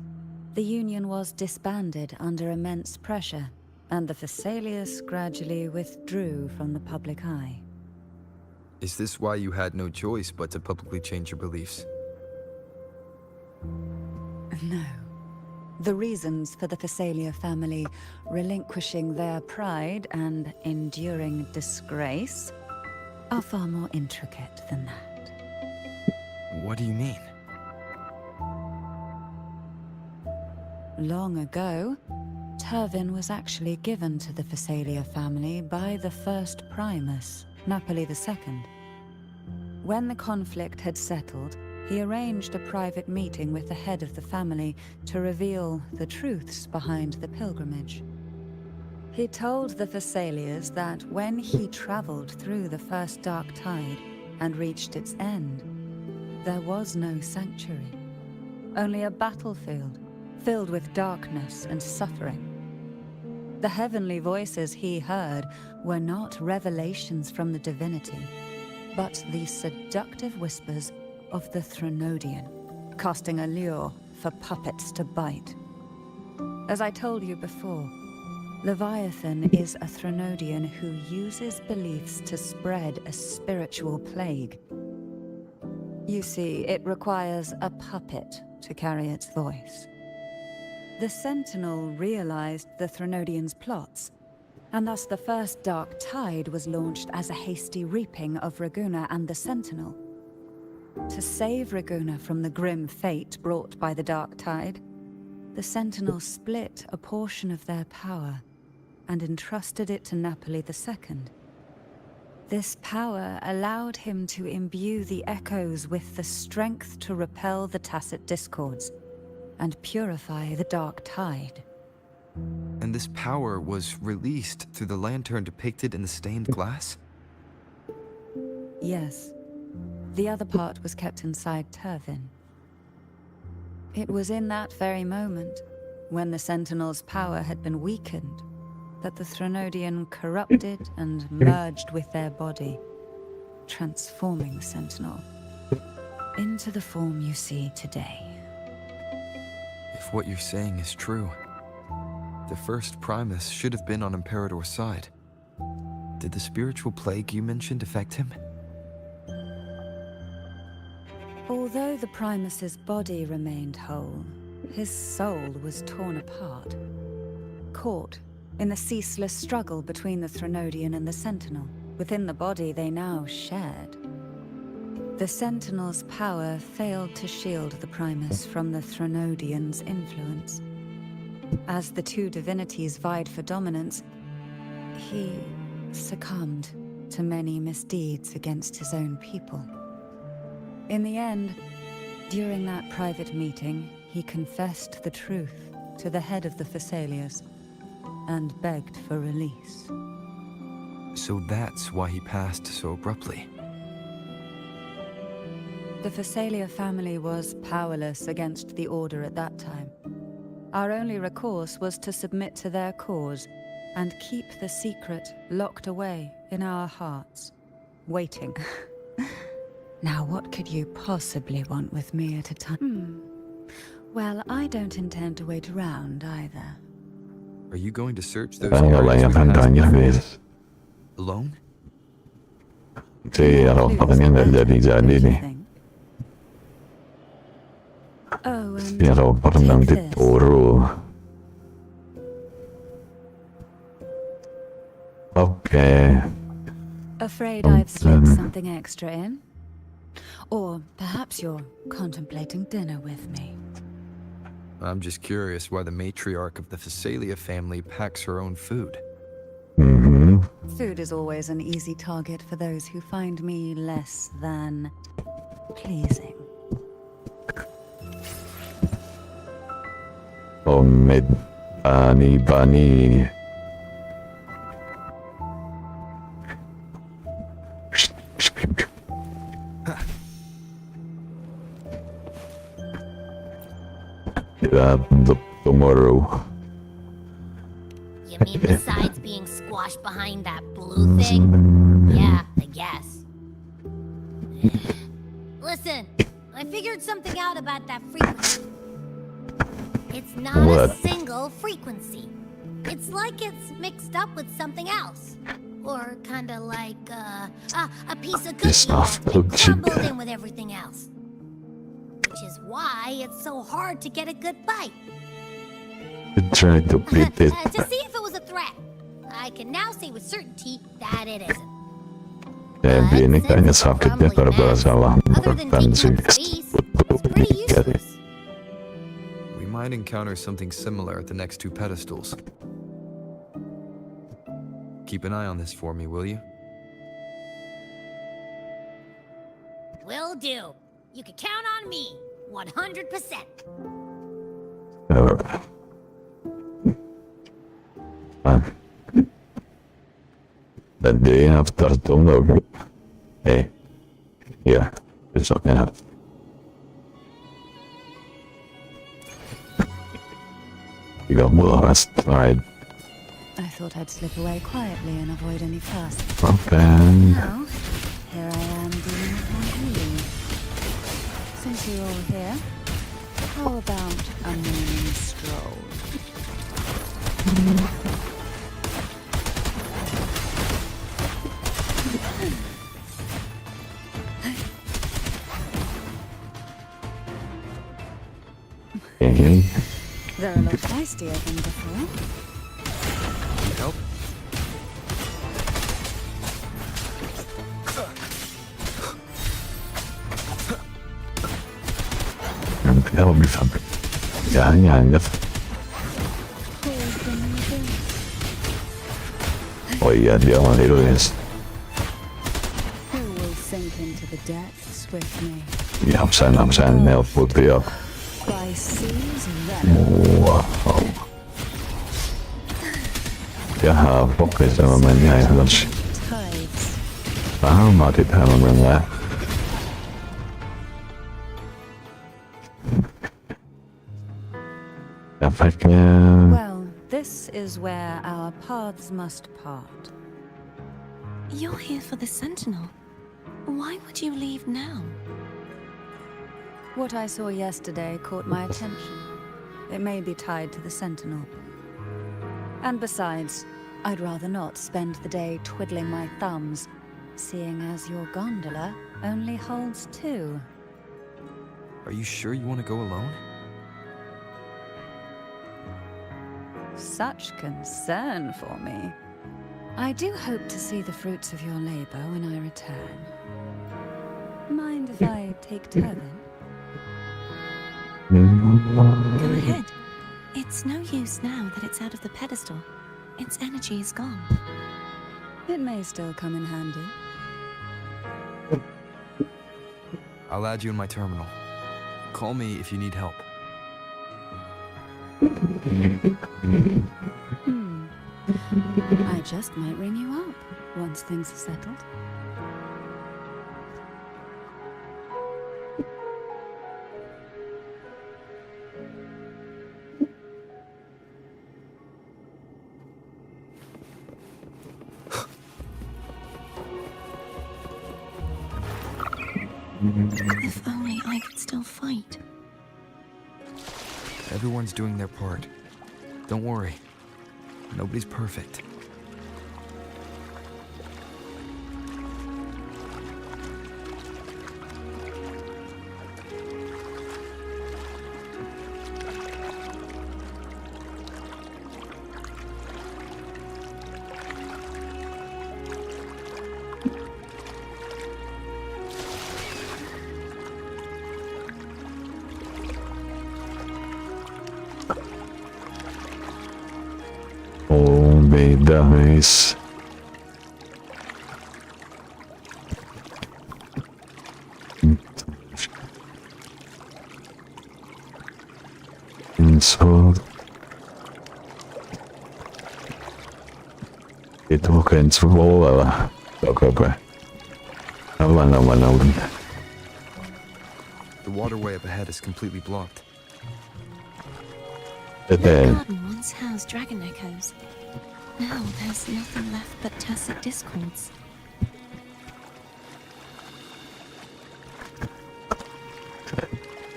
the Union was disbanded under immense pressure, and the Thessalius gradually withdrew from the public eye.
Is this why you had no choice but to publicly change your beliefs?
No. The reasons for the Thessalia family relinquishing their pride and enduring disgrace are far more intricate than that.
What do you mean?
Long ago, Turvin was actually given to the Thessalia family by the first Primus, Napoli II. When the conflict had settled, he arranged a private meeting with the head of the family to reveal the truths behind the pilgrimage. He told the Thessalias that when he traveled through the first dark tide and reached its end, there was no sanctuary, only a battlefield filled with darkness and suffering. The heavenly voices he heard were not revelations from the divinity, but the seductive whispers of the Threnodian, casting a lure for puppets to bite. As I told you before, Leviathan is a Threnodian who uses beliefs to spread a spiritual plague. You see, it requires a puppet to carry its voice. The Sentinel realized the Threnodian's plots, and thus the first dark tide was launched as a hasty reaping of Raguna and the Sentinel. To save Raguna from the grim fate brought by the dark tide, the Sentinel split a portion of their power and entrusted it to Napoli II. This power allowed him to imbue the echoes with the strength to repel the tacit discords and purify the dark tide.
And this power was released through the lantern depicted in the stained glass?
Yes. The other part was kept inside Turvin. It was in that very moment, when the Sentinel's power had been weakened, that the Threnodian corrupted and merged with their body, transforming the Sentinel into the form you see today.
If what you're saying is true, the first Primus should have been on Imperator's side. Did the spiritual plague you mentioned affect him?
Although the Primus's body remained whole, his soul was torn apart, caught in the ceaseless struggle between the Threnodian and the Sentinel. Within the body they now shared. The Sentinel's power failed to shield the Primus from the Threnodian's influence. As the two divinities vied for dominance, he succumbed to many misdeeds against his own people. In the end, during that private meeting, he confessed the truth to the head of the Thessalias and begged for release.
So that's why he passed so abruptly.
The Thessalia family was powerless against the Order at that time. Our only recourse was to submit to their cause and keep the secret locked away in our hearts, waiting. Now what could you possibly want with me at a time? Well, I don't intend to wait around either.
Are you going to search those
Kaya lang
areas
yung
we
handa niya,
passed
guys.
alone?
Kasi ako pa kanya nagdali-dali ni.
Oh, and
Pero parang nang
take this.
dituro. Okay.
Afraid I've slipped something extra in? Or perhaps you're contemplating dinner with me.
I'm just curious why the matriarch of the Thessalia family packs her own food.
Food is always an easy target for those who find me less than pleasing.
Oh, med bunny. that tomorrow.
You mean besides being squashed behind that blue thing? Yeah, I guess. Listen, I figured something out about that frequency. It's not
What?
a single frequency. It's like it's mixed up with something else. Or kinda like a piece of cookie
It's
that's
not
been
cookie.
crumbled in with everything else. Which is why it's so hard to get a good bite.
Try to beat it.
To see if it was a threat. I can now say with certainty that it isn't.
Jadi ini kayaknya sakitnya gara-gara salah
Other than
makan
taking
sih.
up space, it's pretty useless.
We might encounter something similar at the next 2 pedestals. Keep an eye on this for me, will you?
Will do. You can count on me. 100%.
The day after tomorrow. Hey, yeah, it's okay now. You got last tried.
I thought I'd slip away quietly and avoid any fuss.
Okay.
Now, here I am dealing with my healing. Since you're all here, how about a morning stroll?
Okay.
They're a lot feistier than before.
Need help?
Help me something. Jangan. Oh iya, dia mau heroes.
Who will sink into the depths with me?
Ja, I'm saying nail putty up.
By seas venom.
Wow. Jaha, pokker sama mainnya ya, Lars.
Tides.
Paham, mati tangan enggak. Efeknya.
Well, this is where our paths must part.
You're here for the Sentinel. Why would you leave now?
What I saw yesterday caught my attention. It may be tied to the Sentinel. And besides, I'd rather not spend the day twiddling my thumbs, seeing as your gondola only holds 2.
Are you sure you want to go alone?
Such concern for me. I do hope to see the fruits of your labor when I return. Mind if I take turn?
Go ahead. It's no use now that it's out of the pedestal. Its energy is gone.
It may still come in handy.
I'll add you in my terminal. Call me if you need help.
I just might ring you up once things are settled.
If only I could still fight.
Everyone's doing their part. Don't worry. Nobody's perfect.
Oh, beda guys. So itu bukan sebuah lah. Apa? Aman.
The waterway up ahead is completely blocked.
But
That
then,
garden once housed dragon echoes. Now there's nothing left but tacit discords.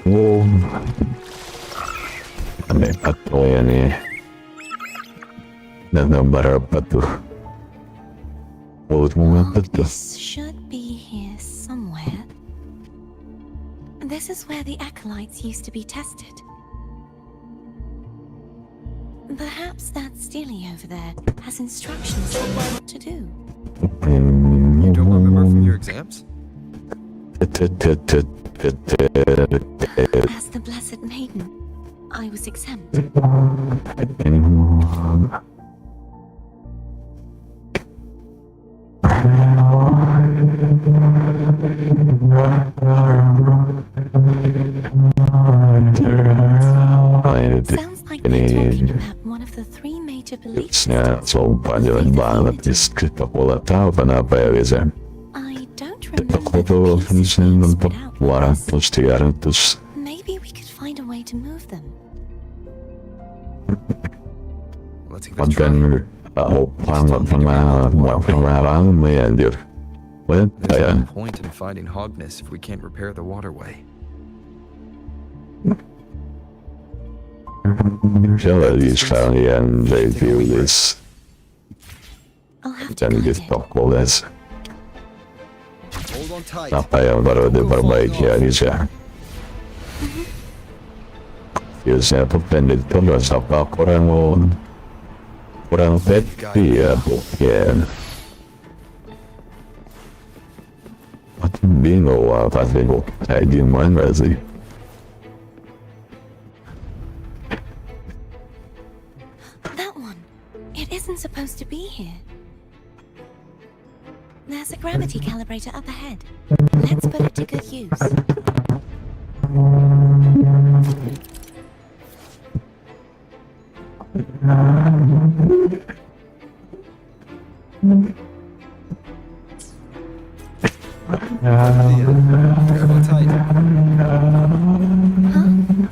oh, aneh atau ya nih. Dan gambar apa tuh? Mulutmu apa tuh?
This should be here somewhere. This is where the acolytes used to be tested. Perhaps that Steely over there has instructions on what to do.
You don't remember from your exams?
As the Blessed Maiden, I was exempt. Sounds like they're talking about one of the three major belief systems.
So panjang banget kita pola tahu kenapa ya bisa.
I don't remember
Aku
the
tuh
pieces
bisa
being
untuk
spread out.
200-300.
Maybe we could find a way to move them.
Let's give it a try.
Konten pengalaman menyanjur.
There's
Kayak
no point in fighting Hogness if we can't repair the waterway.
Shall these kalian review this
I'll have to
dan
guide
di
it.
toko les
Hold on tight.
apa yang baru diperbaiki Anissa. Biasanya tuh pendek terus apa kurang pet ya bukan. Aku bingung apa sih kok kayak gimana sih.
That one. It isn't supposed to be here. There's a gravity calibrator up ahead. Let's put it to good use.
Grab on tight.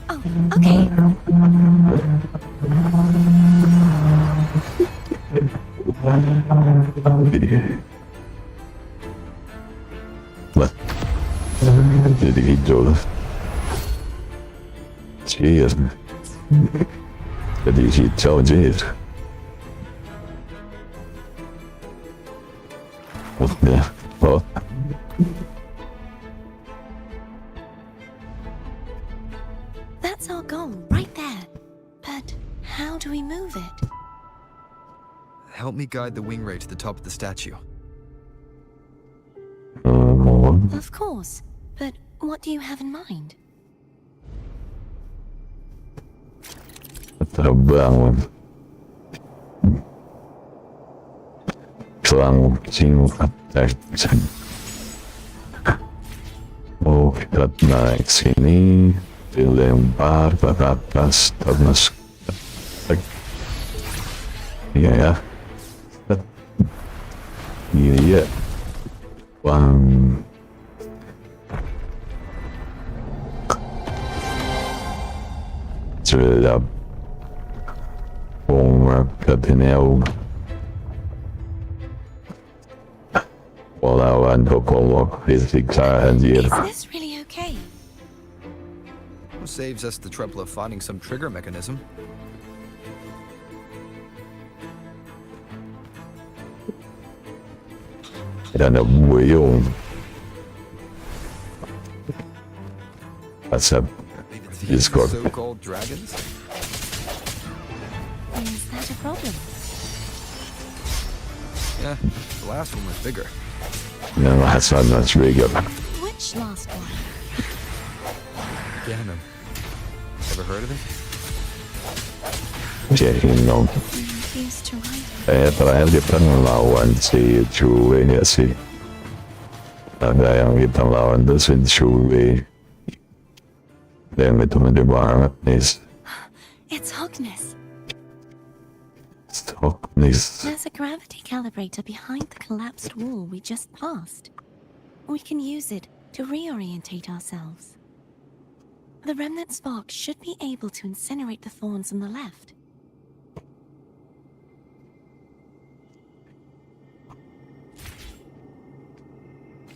Oh, okay.
Lah, jadi hijau. Cheers. Jadi hijau cheers. Ya, oh.
That's our goal, right there. But how do we move it?
Help me guide the wing ray to the top of the statue.
Of course. But what do you have in mind?
Terbang. Selang singkat. Oh, kita naik sini, dilempar ke atas, terus iya ya. Iya. Bang. Sudah ke Pinel. Walaupun Kokomo fisiknya anjir.
Is this really okay?
Saves us the trouble of finding some trigger mechanism.
Dan ada buyung. Asap
These
Discord.
so-called dragons?
Is that a problem?
Yeah, the last one was bigger.
Yang Hasan mas bigger.
Which last one?
Ganon. Ever heard of it?
Checking on.
Used to ride.
Terakhir kita ngelawan si Cue ya sih. Ada yang kita lawan tuh si Cue. Yang itu gede banget nih.
It's Hogness.
Stok nih.
There's a gravity calibrator behind the collapsed wall we just passed. We can use it to reorientate ourselves. The remnant spark should be able to incinerate the thorns on the left.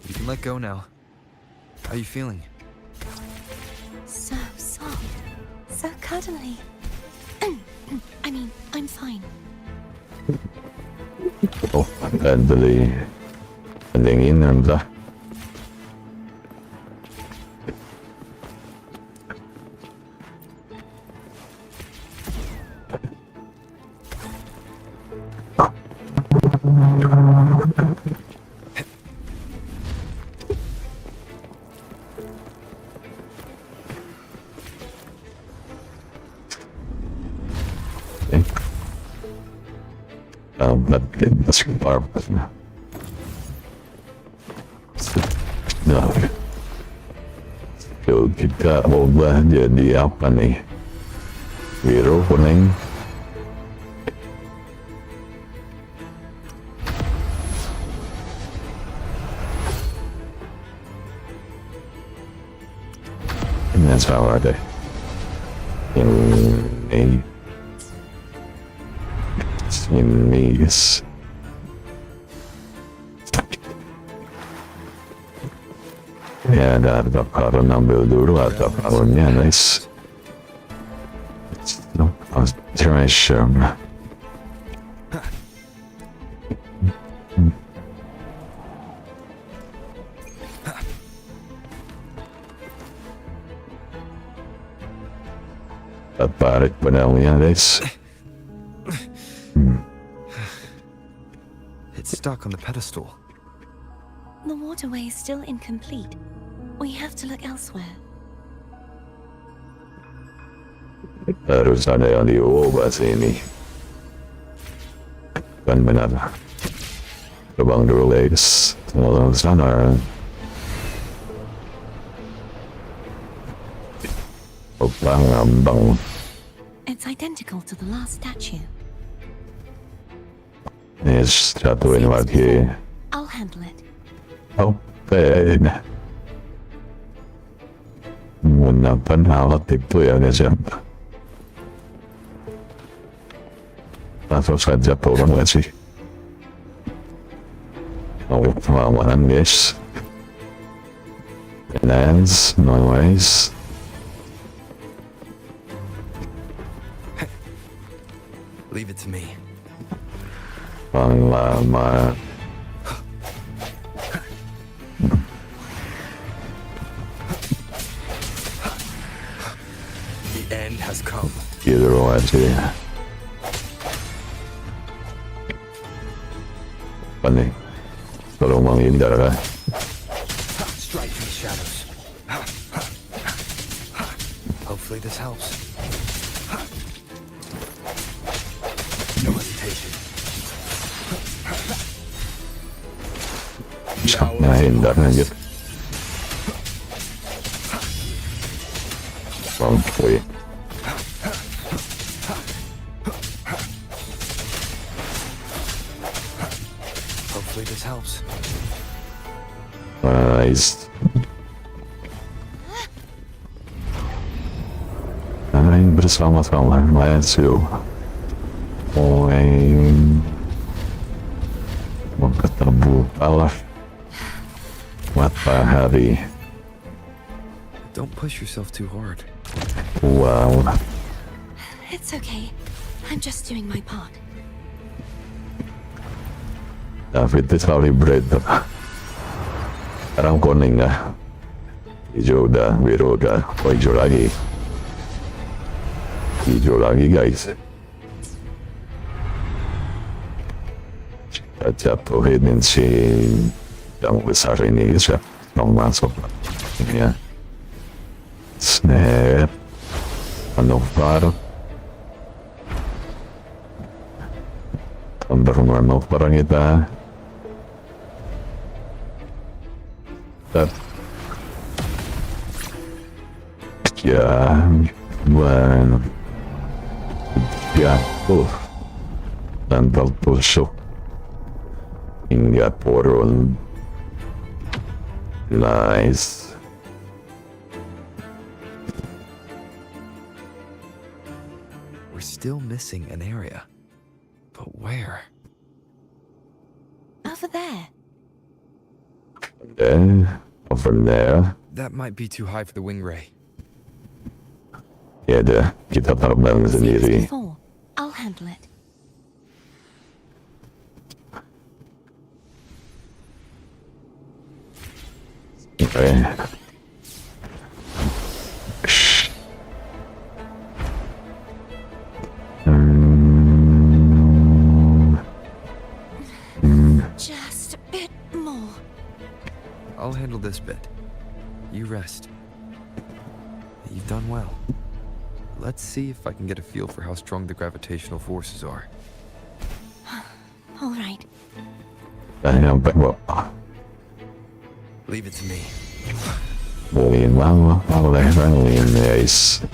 You can let go now. How are you feeling?
So soft. So cuddly. I mean, I'm fine.
Oh, endelig. Ending innanför. That's barbed. No. So kita ubah jadi apa nih? Biru, kuning. Ini salah deh. Ini ya ada karun ambil dulu atau karunnya nice. No concentration. Tertarik benangnya guys.
It's stuck on the pedestal.
The waterway is still incomplete. We have to look elsewhere.
Harus ada yang diubah sini. Kan benar. Terbang dulu guys. Tolong sana. Ngambang.
It's identical to the last statue.
Yes, satuin lagi.
I'll handle it.
Oke. Menggunakan alat itu ya guys ya. Langsung saja turun gak sih? Oh, perlawanan guys. Lands, noise.
Leave it to me.
Lama.
The end has come.
Gitu aja. Apa nih? Kalau menghindar kan?
Strike in the shadows. Hopefully this helps. No hesitation.
Menghindar aja. Wih.
Hopefully this helps.
Nice. Main bersama-sama maju. Main mau ketemu Allah matahari.
Don't push yourself too hard.
Wow.
It's okay. I'm just doing my part.
David itu calibrate. Sekarang kuning dah. Hijau udah, biru udah, oh hijau lagi. Hijau lagi guys. Kita jatuhin si yang besar ini guys ya. Mau masuk. Ini ya. Snap. Manufar. Manufar kita. Ya, bueno, jatuh dan tertusuk hingga turun. Nice.
still missing an area. But where?
Over there.
Okay, over there.
That might be too high for the wing ray.
Ya udah, kita terbang
Same as
sendiri.
before. I'll handle it.
Oke.
Just a bit more.
I'll handle this bit. You rest. You've done well. Let's see if I can get a feel for how strong the gravitational forces are.
All right.
Nyampe kok.
Leave it to me.
Boleh guys.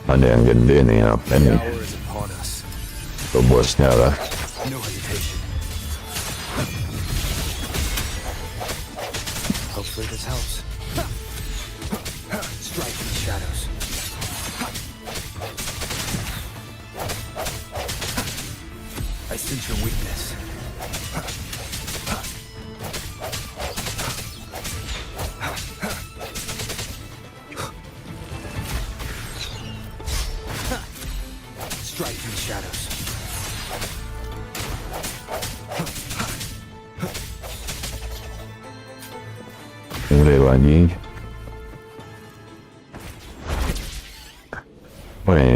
Ada yang gede nih, apa nih?
Hour is upon us.
Itu bosnya lah.
No hesitation. Hopefully this helps. Strike in the shadows. I sense your weakness. Strike in the shadows.
Mulai lagi. Mulai.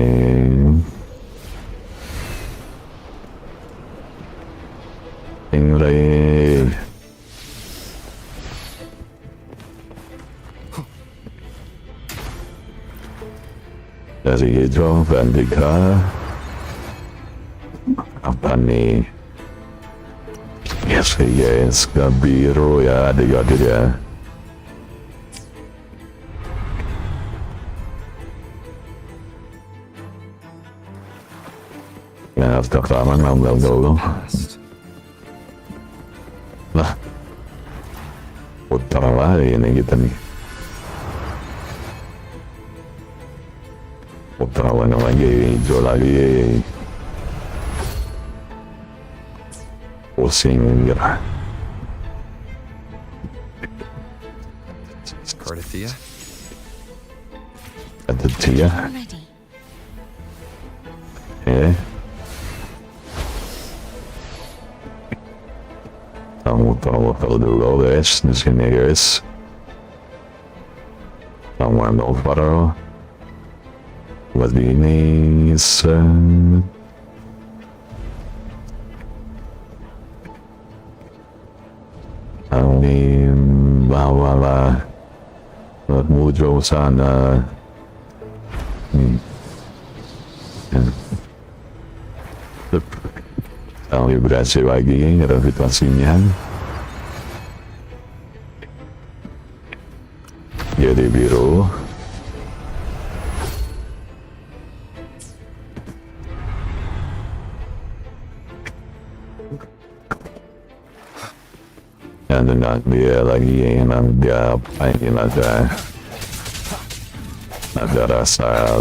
Dari hijau Vinca. Apa nih? Yes, ke biru ya, ada ya. Ya, kelamaan ngambil dulu. Lah, putar lagi ini kita nih. Putar lagi, hijau lagi. Pusing gitu.
Cardathia?
Ada Tia.
I'm ready.
Kamu tahu kalau dulu guys, di sini guys. Kamu over. Buat ini kami bawalah menuju sana. Kami berhasil lagi gravitasinya. Jadi biru. Dan dengan dia lagi yang dia pengen ada rasa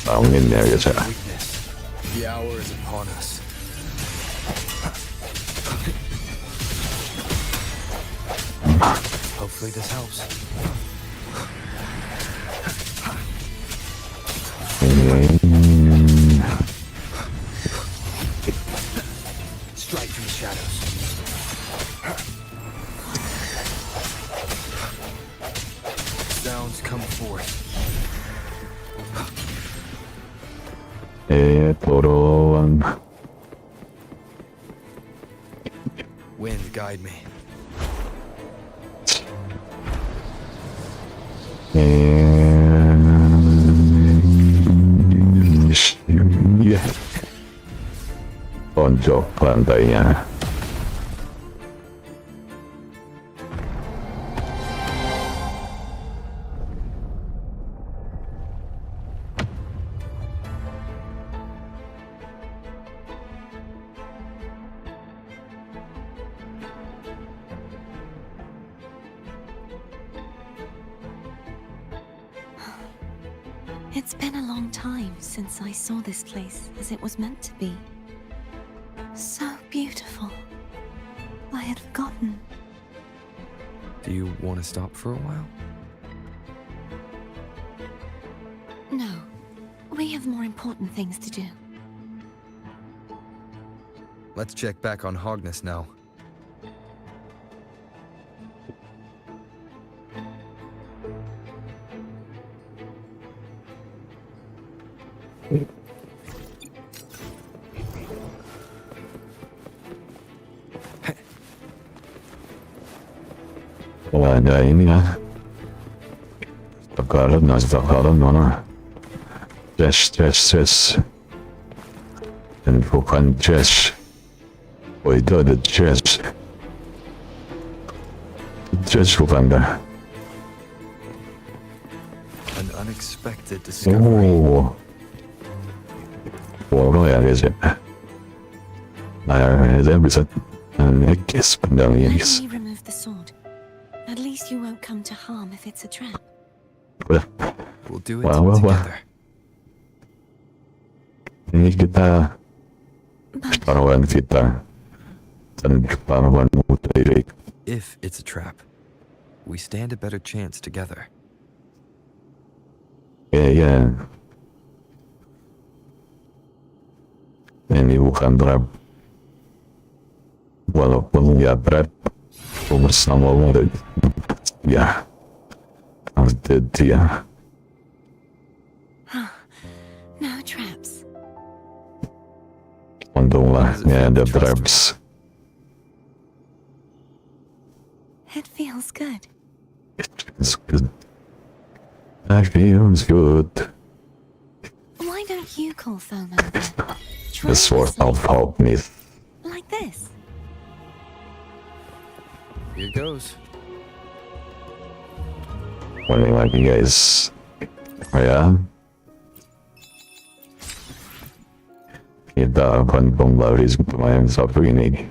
bangunnya gitu.
The hour is upon us. Hopefully this helps. Strike from the shadows. Sounds come forth.
Turun.
Wind guide me. Pojok lantainya.
It's been a long time since I saw this place as it was meant to be. So beautiful. I had forgotten.
Do you want to stop for a while?
No. We have more important things to do.
Let's check back on Hogness now.
Wala na ini ha. Takalon mana. Chess. And bukan chess. Oh itu ada chess. Chess bukan dah.
An unexpected discovery.
Oh. Wow ya guys ya. Nah, itu bisa. Guess pandang
Let
ini.
me remove the sword. At least you won't come to harm if it's a trap.
We'll do it
Well.
together.
Ini kita taruhan kita dan taruhan Wuthering.
If it's a trap, we stand a better chance together.
Ya. Ini bukan trap. Walaupun ya trap bersama Wuthering. Ya. Harus dia.
No traps.
Untunglah ya ada traps.
It feels good.
It's good. That feels good.
Why don't you call foam over? Try
The sword
whistling.
of help me.
Like this.
Here goes.
Morning lagi guys. Ya. Kita akan kembali pemain satu ini.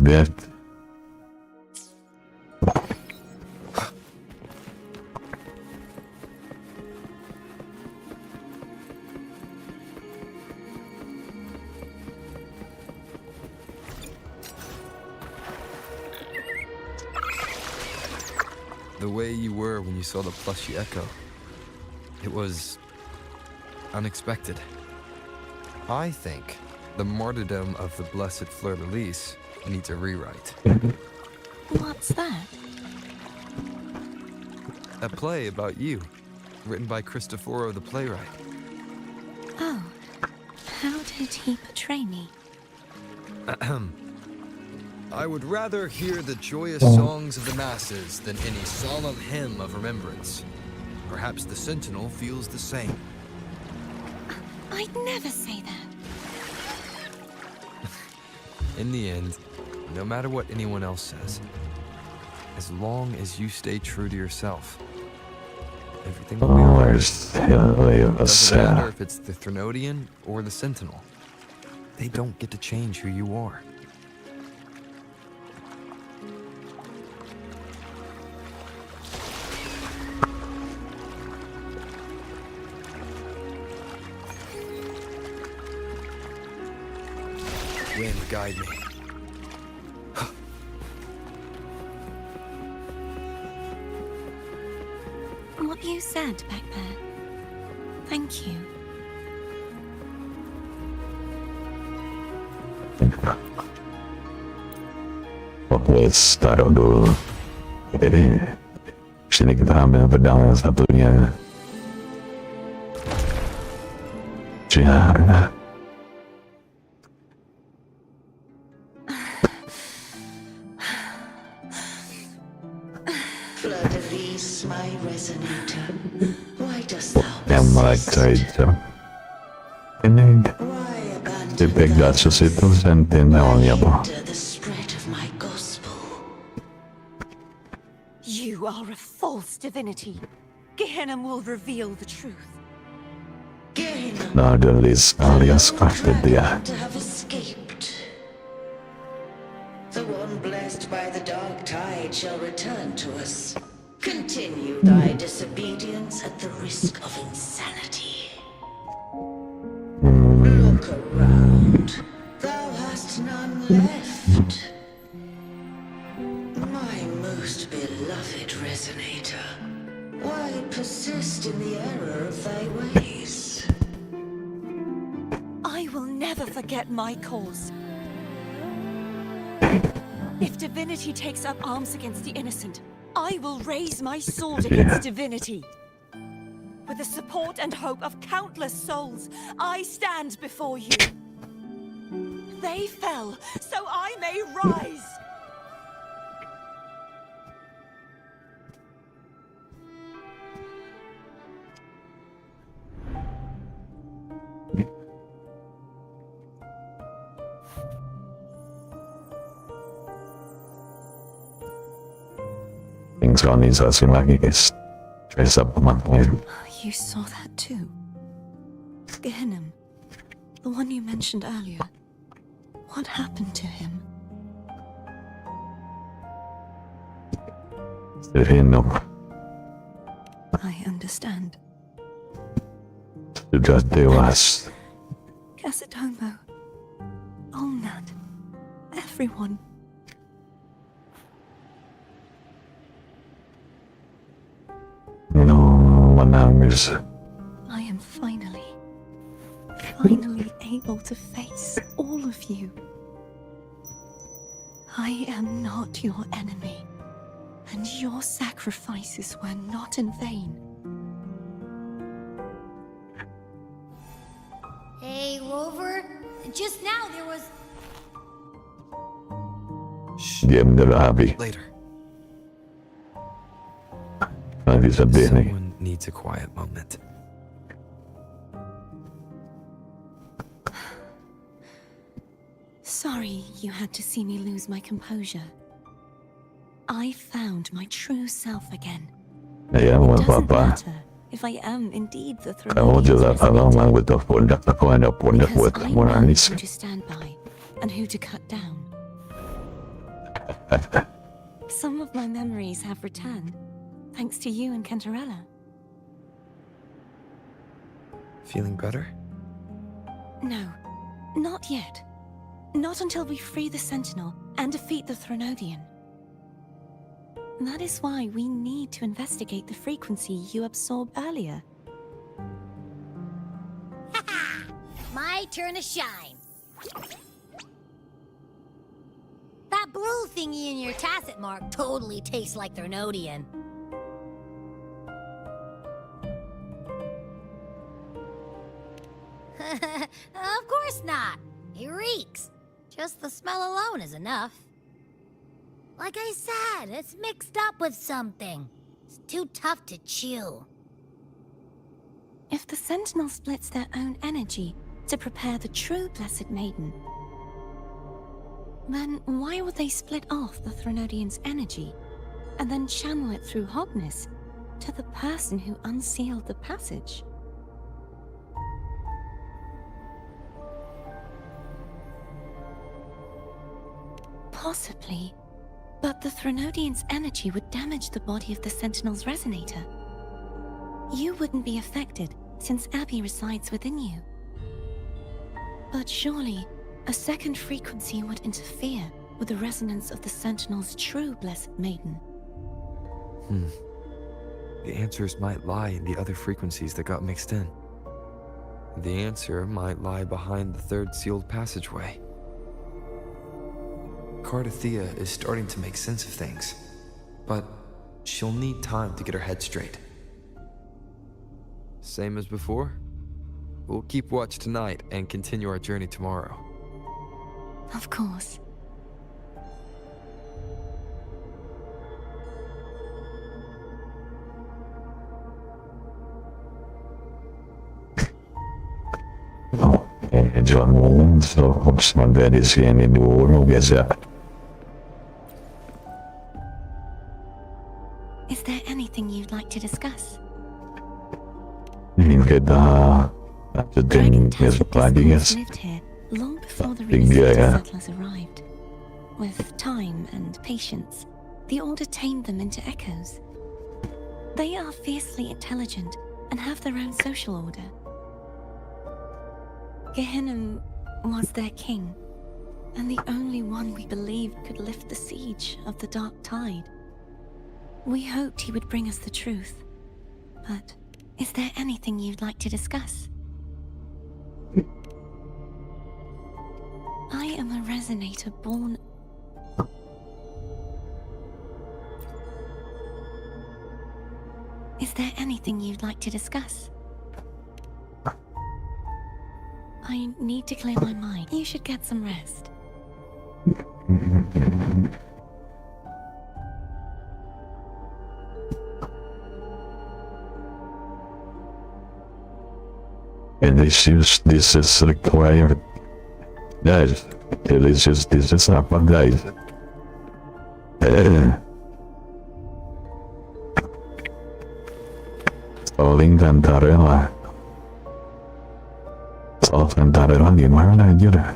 That.
The way you were when you saw the plushy echo. It was unexpected. I think the martyrdom of the blessed fleur-de-lis needs a rewrite.
What's that?
A play about you, written by Cristoforo the playwright.
Oh, how did he portray me?
I would rather hear the joyous songs of the masses than any solemn hymn of remembrance. Perhaps the Sentinel feels the same.
I'd never say that.
In the end, no matter what anyone else says, as long as you stay true to yourself, everything will be alright. Doesn't matter if it's the Threnodian or the Sentinel. They don't get to change who you are. Wind, guide me.
What you said back there. Thank you.
Let's taruh dulu. Jadi sini kita ambil pedang yang satunya. Jangan.
Fleur-de-lis, my resonator. Why dost thou
Yang mereka itu. Ini di Pegasus itu sentinelnya, Bu.
the spread of my gospel?
You are a false divinity. Gehenna will reveal the truth.
Nah, the list alias crafted dia.
To have escaped. The one blessed by the dark tide shall return to us. Continue thy disobedience at the risk of insanity. Look around. Thou hast none left. My most beloved resonator, why persist in the error of thy ways?
I will never forget my cause. If divinity takes up arms against the innocent, I will raise my sword against divinity. With the support and hope of countless souls, I stand before you. They fell, so I may rise.
Sinkronisasi lagi, guys. Trace up pematanya.
You saw that too. Gehenna, the one you mentioned earlier. What happened to him? I understand.
Sudah dewasa.
Casatomo, Olnat, everyone.
No, menangis.
I am finally able to face all of you. I am not your enemy, and your sacrifices were not in vain.
Hey, Rover. Just now there was...
Diam dulu, Abi.
Later.
Nanti sedih nih.
Someone needs a quiet moment.
Sorry you had to see me lose my composure. I found my true self again.
Ya,
It
nggak
doesn't
apa-apa.
matter if I am indeed the
Kamu
Throne
juga kalau memang betul pundak, aku ada pundak
because
buat
I
kamu
know
nangis.
who to stand by and who to cut down. Some of my memories have returned, thanks to you and Cantarella.
Feeling better?
No, not yet. Not until we free the Sentinel and defeat the Thronodian. That is why we need to investigate the frequency you absorbed earlier.
My turn to shine. That blue thingy in your tacit mark totally tastes like Thronodian. Of course not. It reeks. Just the smell alone is enough. Like I said, it's mixed up with something. It's too tough to chew.
If the Sentinel splits their own energy to prepare the true Blessed Maiden, then why would they split off the Thronodian's energy and then channel it through Hogness to the person who unsealed the passage? Possibly, but the Thronodian's energy would damage the body of the Sentinel's resonator. You wouldn't be affected, since Abby resides within you. But surely, a second frequency would interfere with the resonance of the Sentinel's true Blessed Maiden.
The answers might lie in the other frequencies that got mixed in. The answer might lie behind the third sealed passageway. Cardathea is starting to make sense of things, but she'll need time to get her head straight. Same as before? We'll keep watch tonight and continue our journey tomorrow.
Of course.
John, so hopes my bed is in the world, guess that.
Is there anything you'd like to discuss?
Kita
Dragon
lanjutin besok
Tacit
lagi, guys.
lived here long before the
Think dia,
resistant
ya.
settlers arrived. With time and patience, the Order tamed them into echoes. They are fiercely intelligent and have their own social order. Gehinnom was their king, and the only one we believed could lift the siege of the Dark Tide. We hoped he would bring us the truth, but is there anything you'd like to discuss? I am a resonator born... Is there anything you'd like to discuss? I need to clear my mind. You should get some rest.
And this is required. Guys, this is apa, guys? Soaling Cantarella. Soal Cantarella gimana aja dah?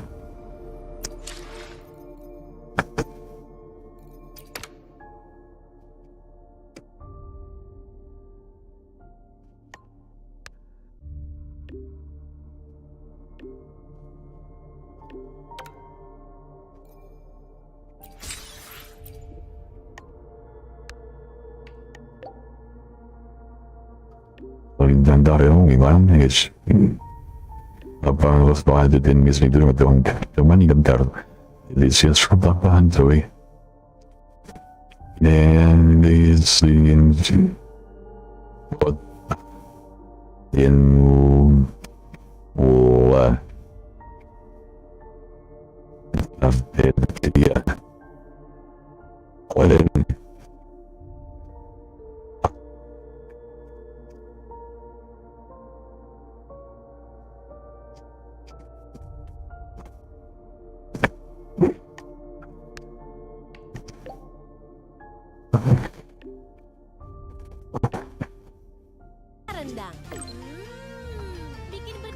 Cantarella gimana, guys? Apa harus lanjutin misi dulu dong? Cuman bentar. Delicious apaan coy? And this is what in Wuwa Pria Jawa.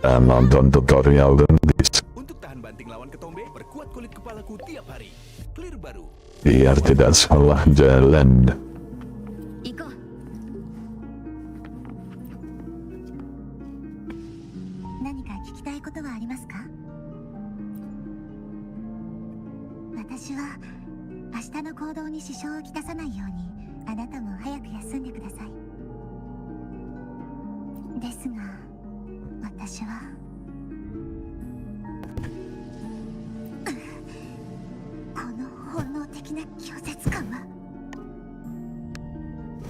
dan nonton tutorial dan
Untuk tahan banting lawan ketombe, perkuat kulit kepalaku tiap hari. Clear baru.
biar tidak salah jalan.
行こう。何か聞きたいことはありますか？私は明日の行動に支障をきたさないように、あなたも早く休んでください。ですが、私はこの本能的な拒絶感は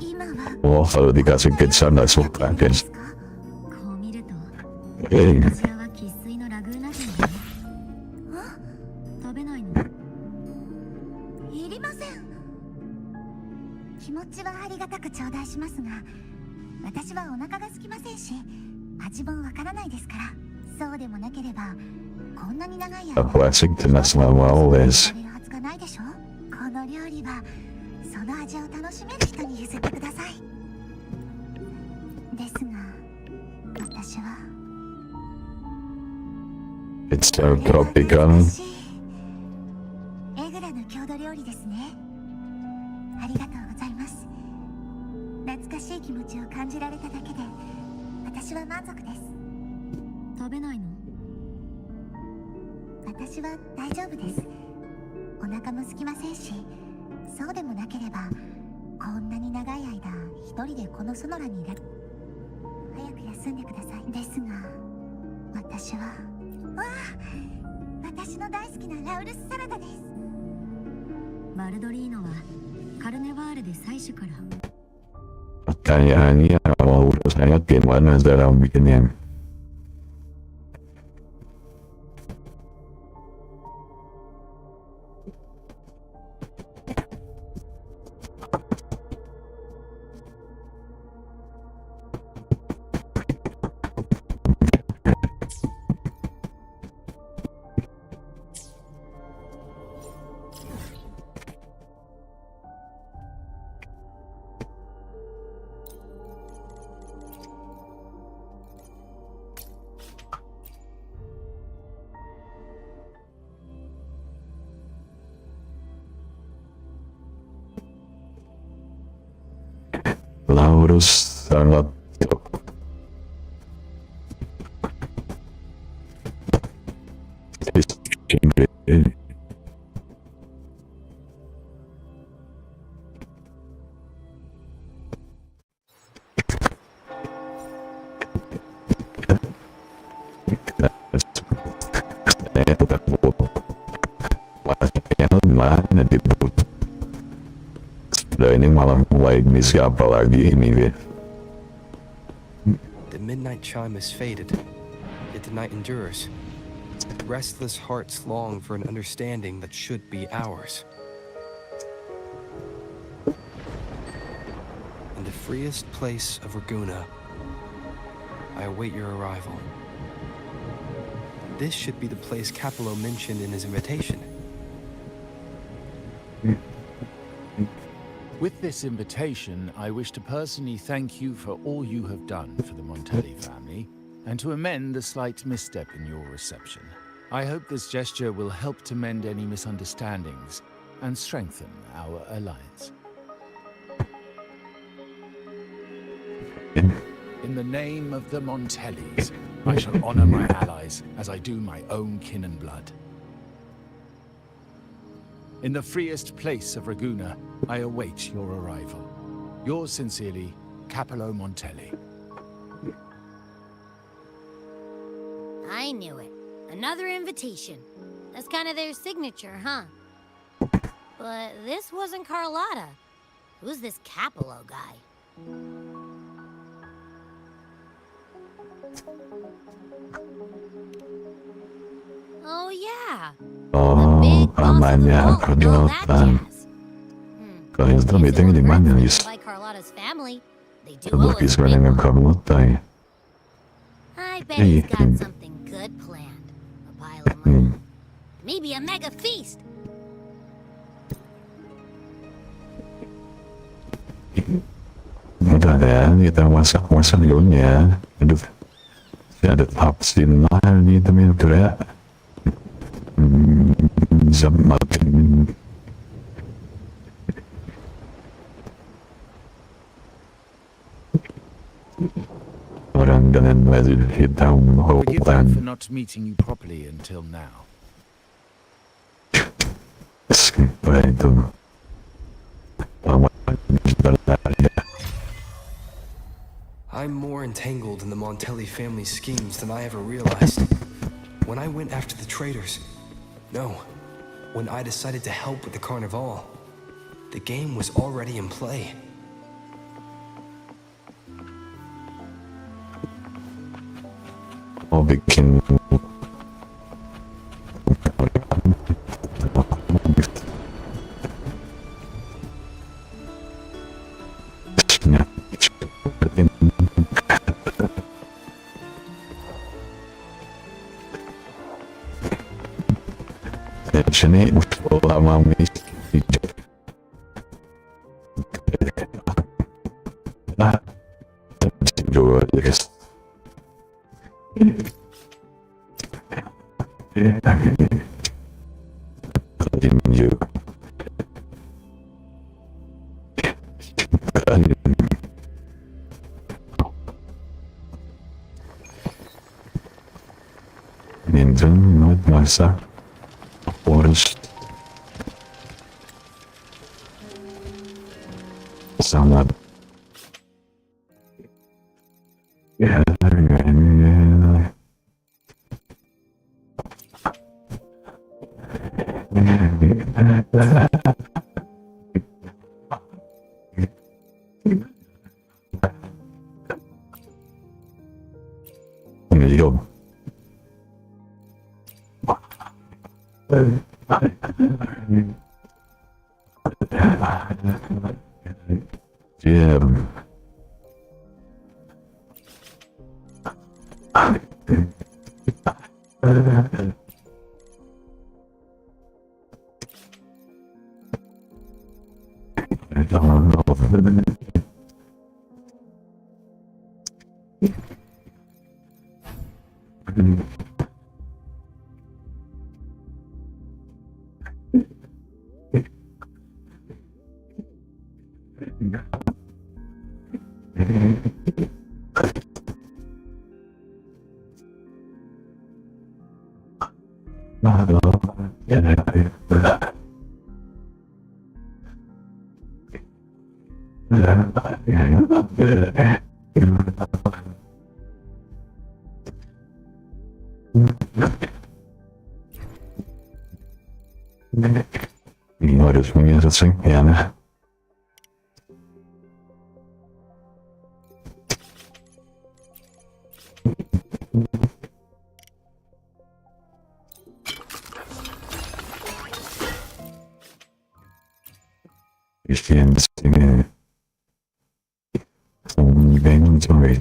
今は
Oh, kalau dikasih pizza nggak suka guys.
こう見ると
Eh,
こちらは生粋のラグーナ人ね。あ、食べないの？いりません。気持ちはありがたく頂戴しますが、私はお腹が空きませんし、味もわからないですから。そうでもなければこんなに長い間
aku asik dengan selama always.
食べるはずがないでしょ。この料理はその味を楽しめる人に譲ってください。ですが私は
It's so tropical.
エグラの郷土料理ですね。ありがとうございます。懐かしい気持ちを感じられただけで私は満足です。食べないの？私は大丈夫です。お腹も空きませんし、そうでもなければこんなに長い間一人でこのソノラにいる。早く休んでください。ですが私は私の大好きなラウルスサラダです。バルドリーノはカルネバールで採取から。
Pertanyaannya awal saya gimana cara bikinnya? Laurus sangat mana dibut. Ini malah mulai misi apa lagi ini.
The midnight chime has faded, yet the night endures. Restless hearts long for an understanding that should be ours. In the freest place of Raguna, I await your arrival. This should be the place Capello mentioned in his invitation.
With this invitation, I wish to personally thank you for all you have done for the Montelli family, and to amend the slight misstep in your reception. I hope this gesture will help to mend any misunderstandings and strengthen our alliance. In the name of the Montellis, I shall honor my allies as I do my own kin and blood. In the freest place of Raguna, I await your arrival. Yours sincerely, Capello Montelli.
I knew it. Another invitation. That's kind of their signature, huh? But this wasn't Carlotta. Who's this Capello guy? Oh yeah.
Oh, namanya kejutan. Kalian tuh meeting di mana, Yus?
Like Carlotta's family, they do
Coba
owe us
kisah dengan Carlotta ya.
I bet he's got something good planned. A pile of money. Maybe a mega feast.
Udah ya, kita masak dulu ya. Aduh, Ja, dat abziehen niet meer terug. Zamakin. Orang dengan wajib hitam
Forgive me for
hutan.
not meeting you properly until now.
Siapa itu?
I'm more entangled in the Montelli family schemes than I ever realized. When I went after the traitors, no, when I decided to help with the Carnival, the game was already in play.
Mau bikin sini lama juga guys. Tinju. Ninja not masa forest sangat Jam. I don't know. Ini harus mengingatkan ya. Christian singing some games away.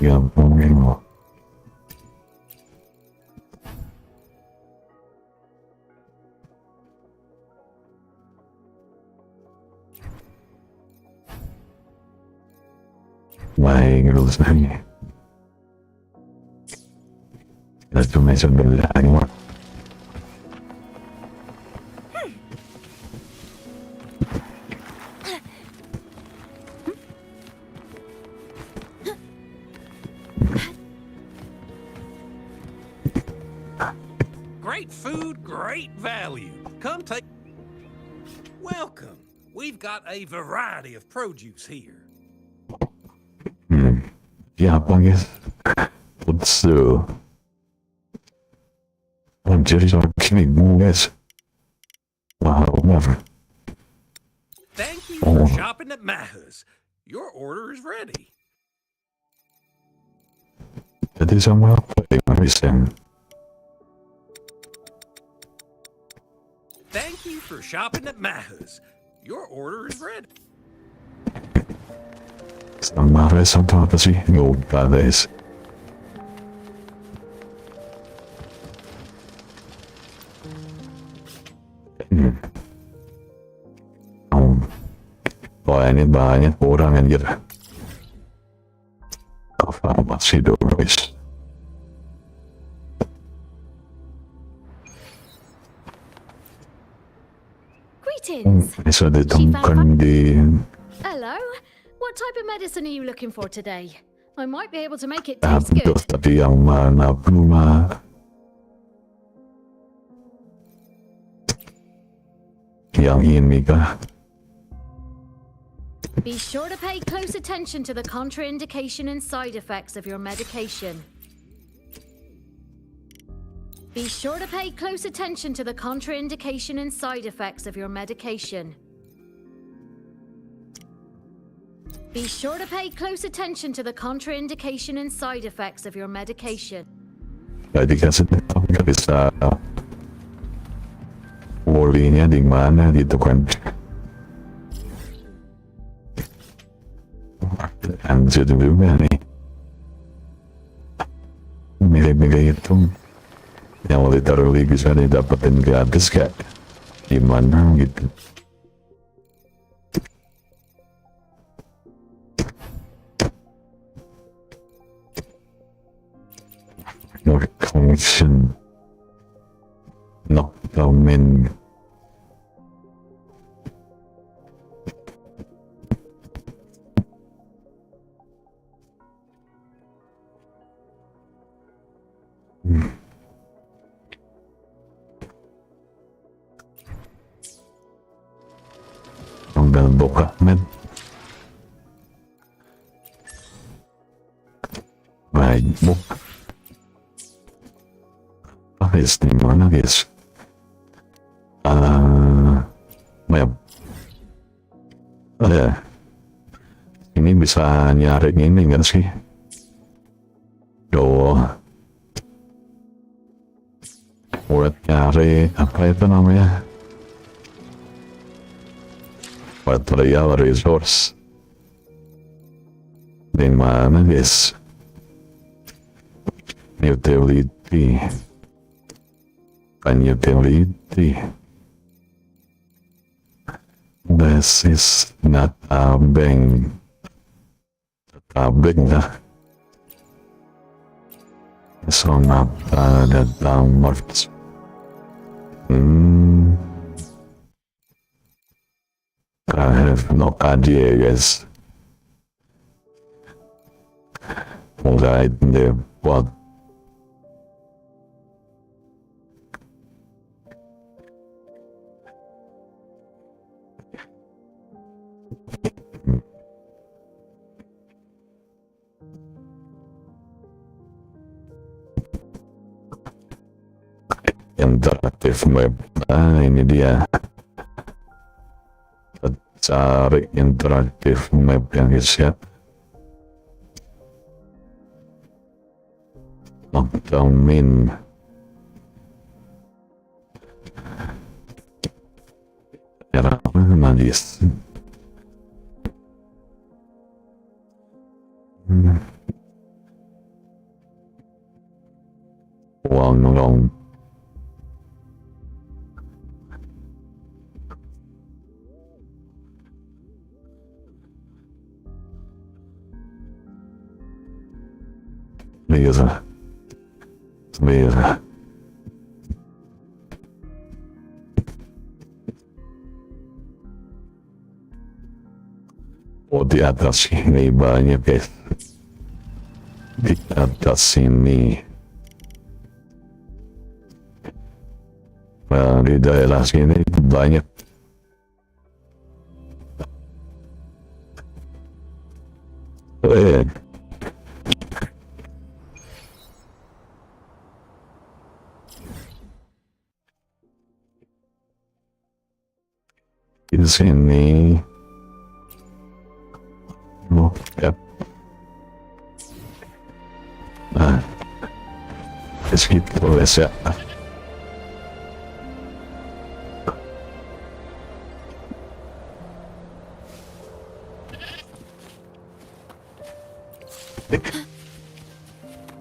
Yeah, more. Why girls nanya? Let's do my son anymore.
Great food, great value. Come take... Welcome. We've got a variety of produce here.
Yeah, panggil. So, I'm just killing more guys. Wow, never.
Thank you for shopping at Maha's. Your order is ready.
That is a well played, everything.
Thank you for shopping at Maha's. Your order is ready.
Sama res atau apa sih? Lupa guys. Wah ini banyak orang anjir. Apa sih dong guys?
Greetings.
Bisa ditemukan di
Hello. What type of medicine are you looking for today? I might be able to make it taste good.
Tapi yang mana pula? Yang ini kah?
Be sure to pay close attention to the contraindication and side effects of your medication. Be sure to pay close attention to the contraindication and side effects of your medication. Be sure to pay close attention to the contraindication and side effects of your medication.
Jadi kasi nggak bisa wolinya di mana gitu kan? Anjir juga nih. Milih-milih itu yang literally bisa didapetin gratis kayak gimana gitu. No connection. Knockdown. Ang buka men. Baik buka. Guys, di mana guys? Ini bisa nyari ini kan sih? Buat nyari apa itu namanya? Material resource. Di mana guys? Utility. Utility. This is not a bank. Tabing na. So not the downwards. I have no idea guys. Mulai the what? Interaktif map. Ini dia. Cari interaktif map yang guys ya. Lockdown min. Ya mana guys? Long. Saweria. Oh di atas ini banyak guys. Di atas sini. Di daerah sini banyak. Di sini. Ya. Nah, segitu guys ya.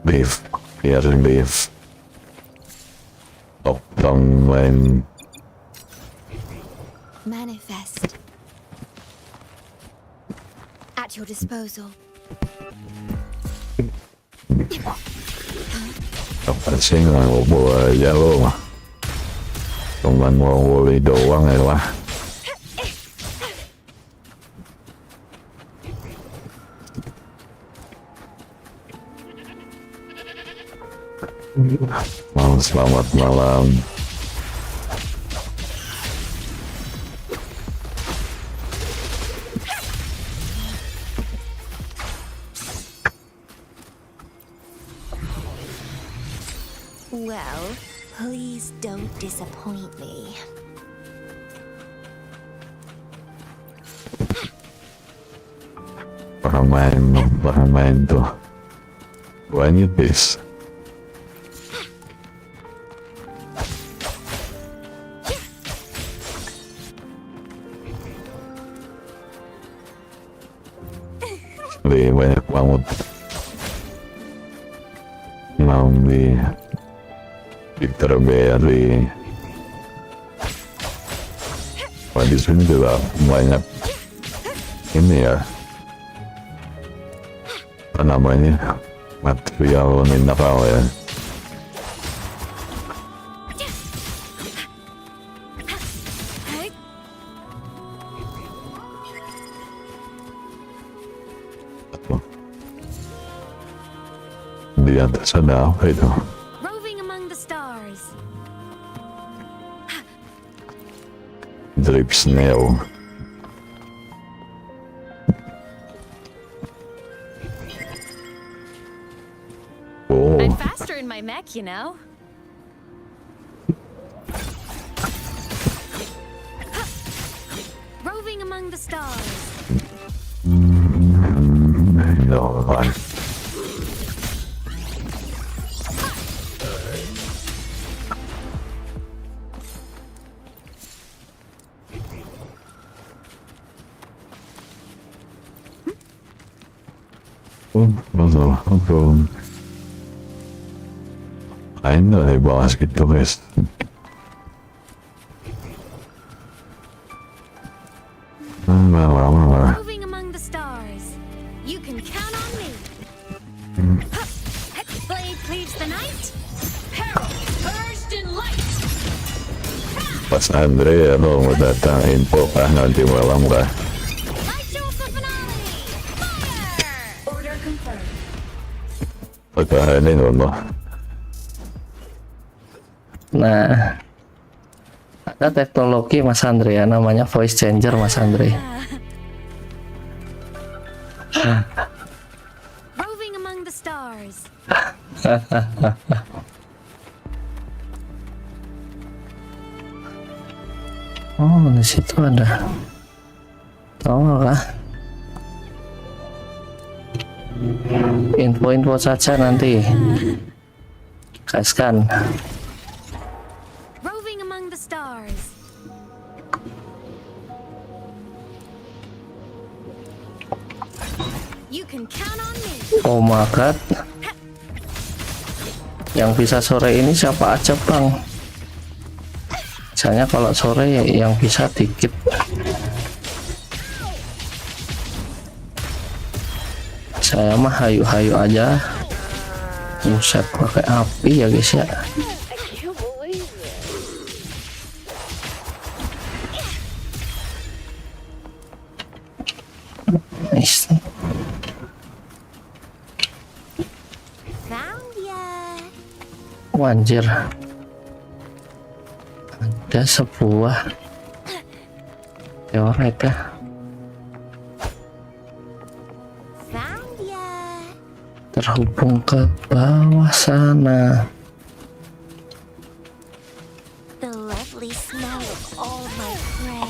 Leave. Here, leave. Up, down, line.
Manifest. At your disposal.
Apa sih nggak ngobrol aja lo? Cuman ngobrol doang ya lah. Selamat malam.
Well, please don't disappoint me.
Main tuh. Banyak bis. Banyak banget. Naomi, Victor Berry. Wah, di sini juga banyak ini ya. Apa namanya? Material mineral ya. Di atas ada apa itu?
Roving among the stars.
Drip snail. Oh.
I'm faster in my mech, you know.
Roving among the stars.
No, belum. Lain dari bawah gitu guys.
Roving among the stars. You can count on me. Blade cleaves the night. Peril purged in light.
Pas Andre lo mau datang info kah nanti malam kah? Pagka ini no.
Nah, ada teknologi Mas Andre ya, namanya voice changer Mas Andre.
Roving among the stars.
Oh, di situ ada. Tahu kah? Info-info saja nanti. Kasihkan.
Roving among the stars. You can count on me.
Oh my god. Yang bisa sore ini siapa aja bang? Misalnya kalau sore yang bisa dikit. Saya mah hayu-hayu aja. Buset, pakai api ya guys ya. Nice. Anjir. Ada sebuah teoret ya. Terhubung ke bawah sana.
The lovely smell of all my prey.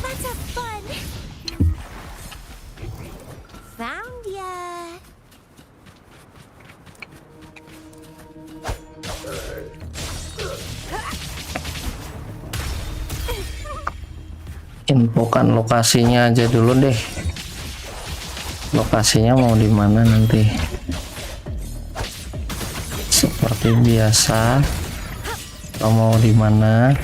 Let's have fun. Found ya.
Infokan lokasinya aja dulu deh. Lokasinya mau di mana nanti? Seperti biasa. Atau mau di mana?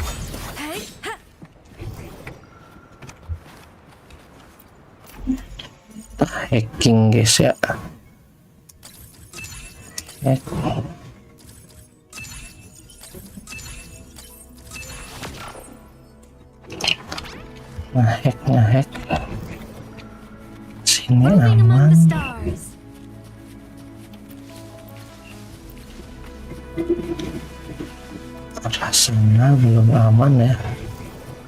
Hacking guys ya. Hack. Ngehack. Sini aman. Rasanya belum aman ya.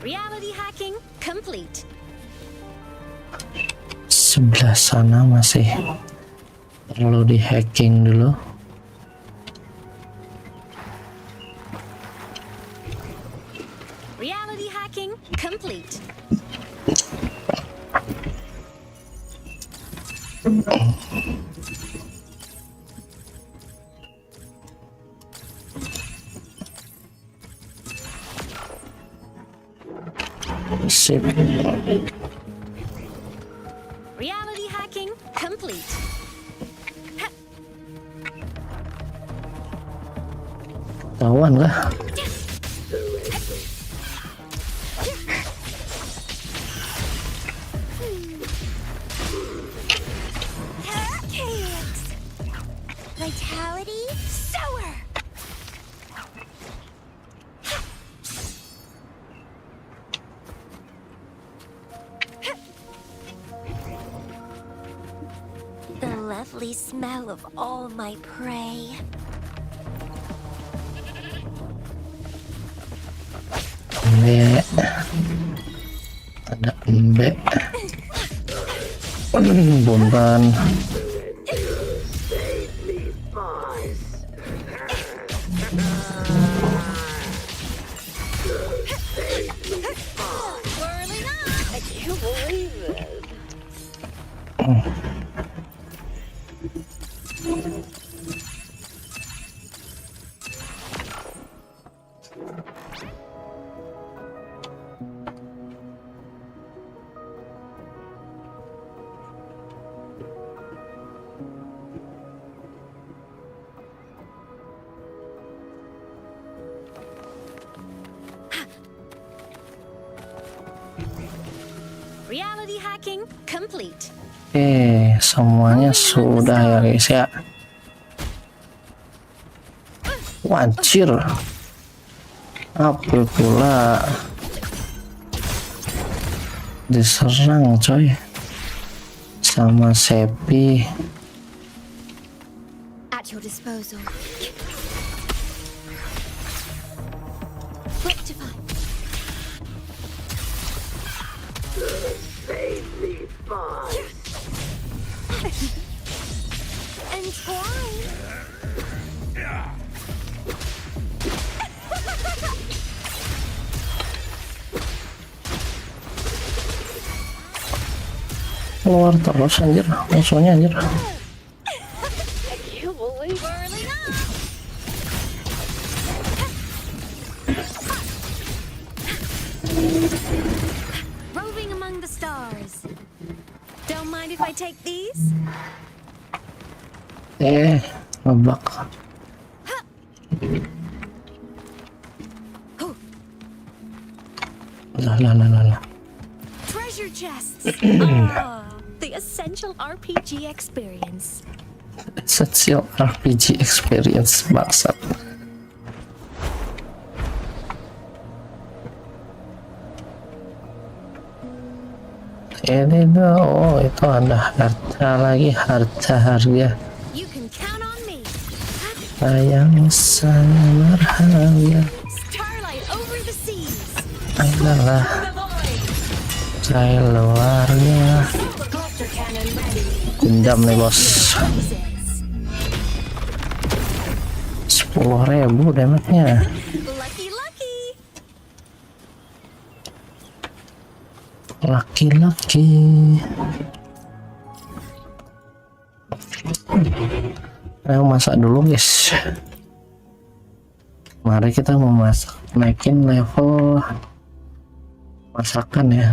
Reality hacking complete.
Sebelah sana masih perlu di hacking dulu.
Reality hacking complete.
Sip.
Reality hacking complete.
Tawan lah.
Vitality sour. The lovely smell of all my prey.
Embe. Ada embe. Buntan.
Reality hacking complete.
Semuanya sudah ya guys ya. Wancir. Apa pula diserang coy sama Sepi.
At your disposal.
Keluar terus anjir musuhnya anjir.
Roving among the stars. Don't mind if I take these?
Ngebak. Lah.
Treasure chests. The essential RPG experience.
Essential RPG experience maksud. Ini tuh, itu ada harta lagi, harga.
You can count on me.
Yang sangat berharga
Starlight over the seas.
adalah keluarga. Dendam nih bos. 10.000 damage-nya. Laki-laki. Ayo masak dulu guys. Mari kita memasak, naikin level masakan ya.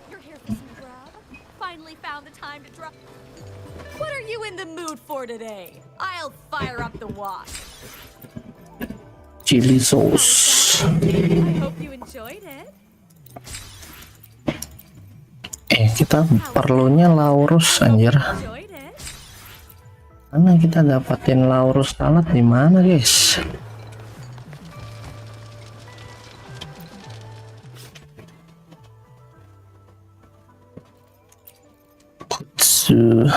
You're here for some grub? Finally found the time to drop. What are you in the mood for today? I'll fire up the wok.
Chili sauce.
I hope you enjoyed it.
Kita perlunya Laurus anjir.
Enjoyed it.
Mana kita dapatin Laurus salad di mana, guys? Kutsu.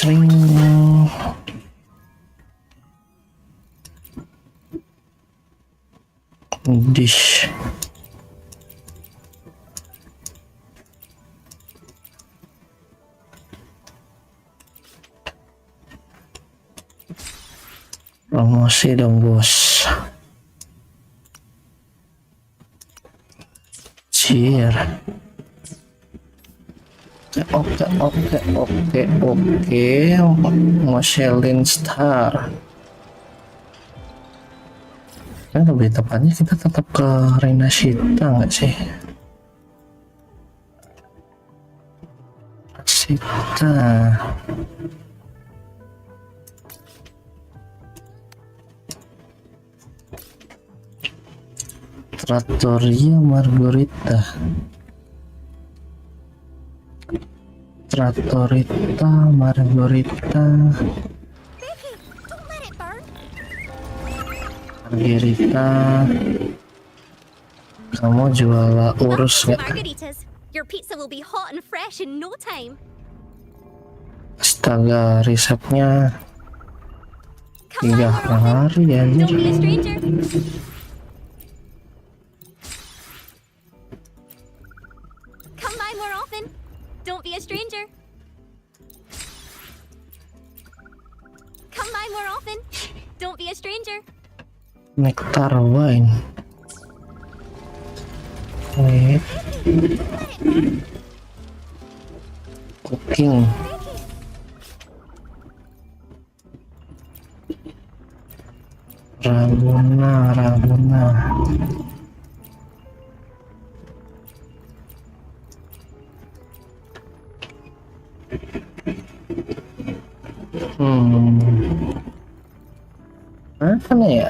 Cring. Dish. Promosi dong bos. Cheer. Oke. Mau Shelin Star. Lebih tepatnya kita tetap ke Rinashita nggak sih? Sita. Trattoria Margherita. Trattorita Margherita. Margherita, kamu jual urus nggak?
Your pizza will be hot and fresh in no time.
Astaga, resepnya 3 hari ya.
Don't be a stranger. Come by more often. Don't be a stranger. Come by more often. Don't be a stranger.
Nectar wine. Wait. Cooking. Rabuna. Mana ya?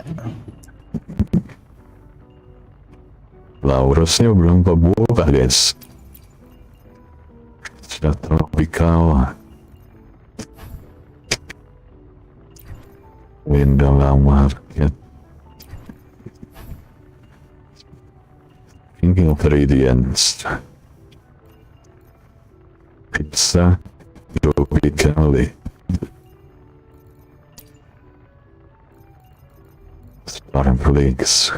Laurusnya belum kebuka, guys. Sudah tropical. Window market. Thinking of ingredients. Pizza, tropical. Starting flakes.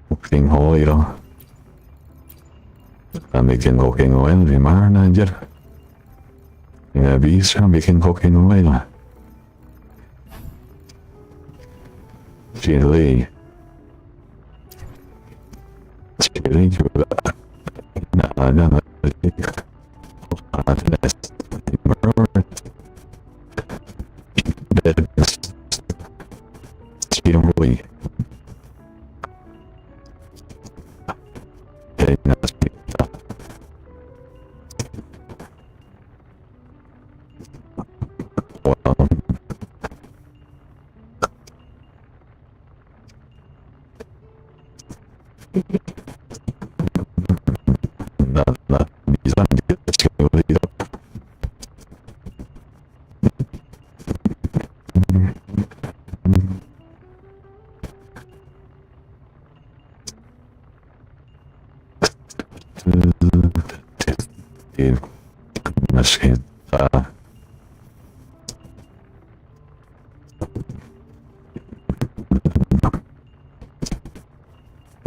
Cooking oil. Kita bikin cooking oil di mana anjir? Nggak bisa bikin cooking oil. Chili juga nggak ada lagi. Chili.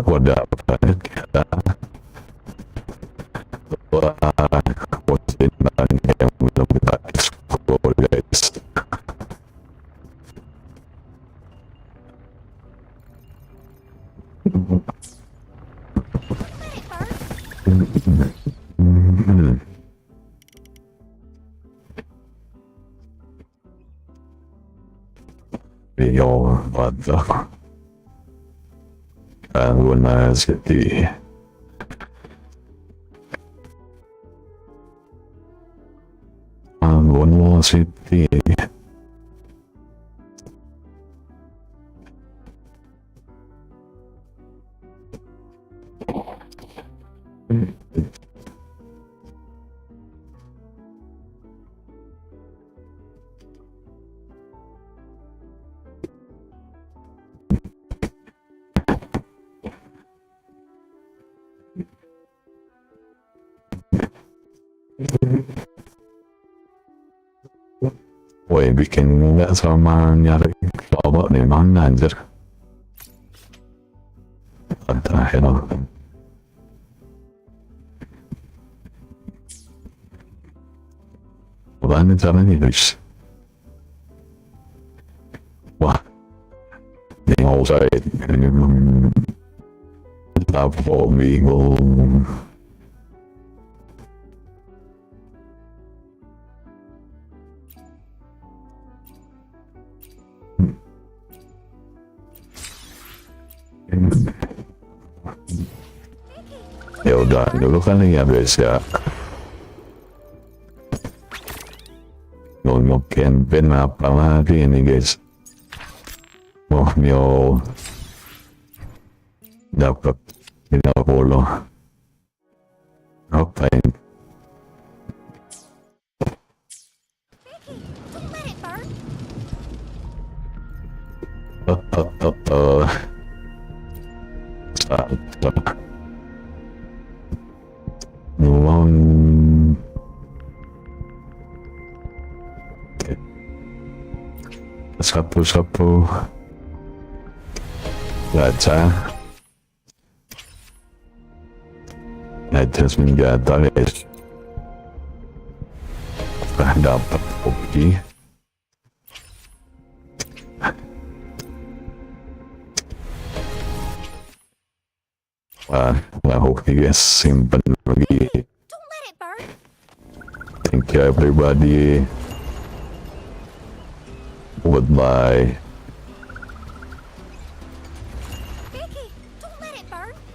Wadah apa kita postingan yang belum kita explore, guys. Io vado a una city. One city. Woi, bikin nggak sama nyari coba di mana anjir? Terakhir. Bukan caranya guys. Wah, ini nggak usah apa bingung. Ya udah dulu kali ya guys ya. Nggak campaign apa lagi ini guys. Wah, mio dapat 50. Apa ini? Sapu baca terus menjata guys. Dapat kopi. Wah, hoki guys, simpen lagi. Thank you everybody. Goodbye.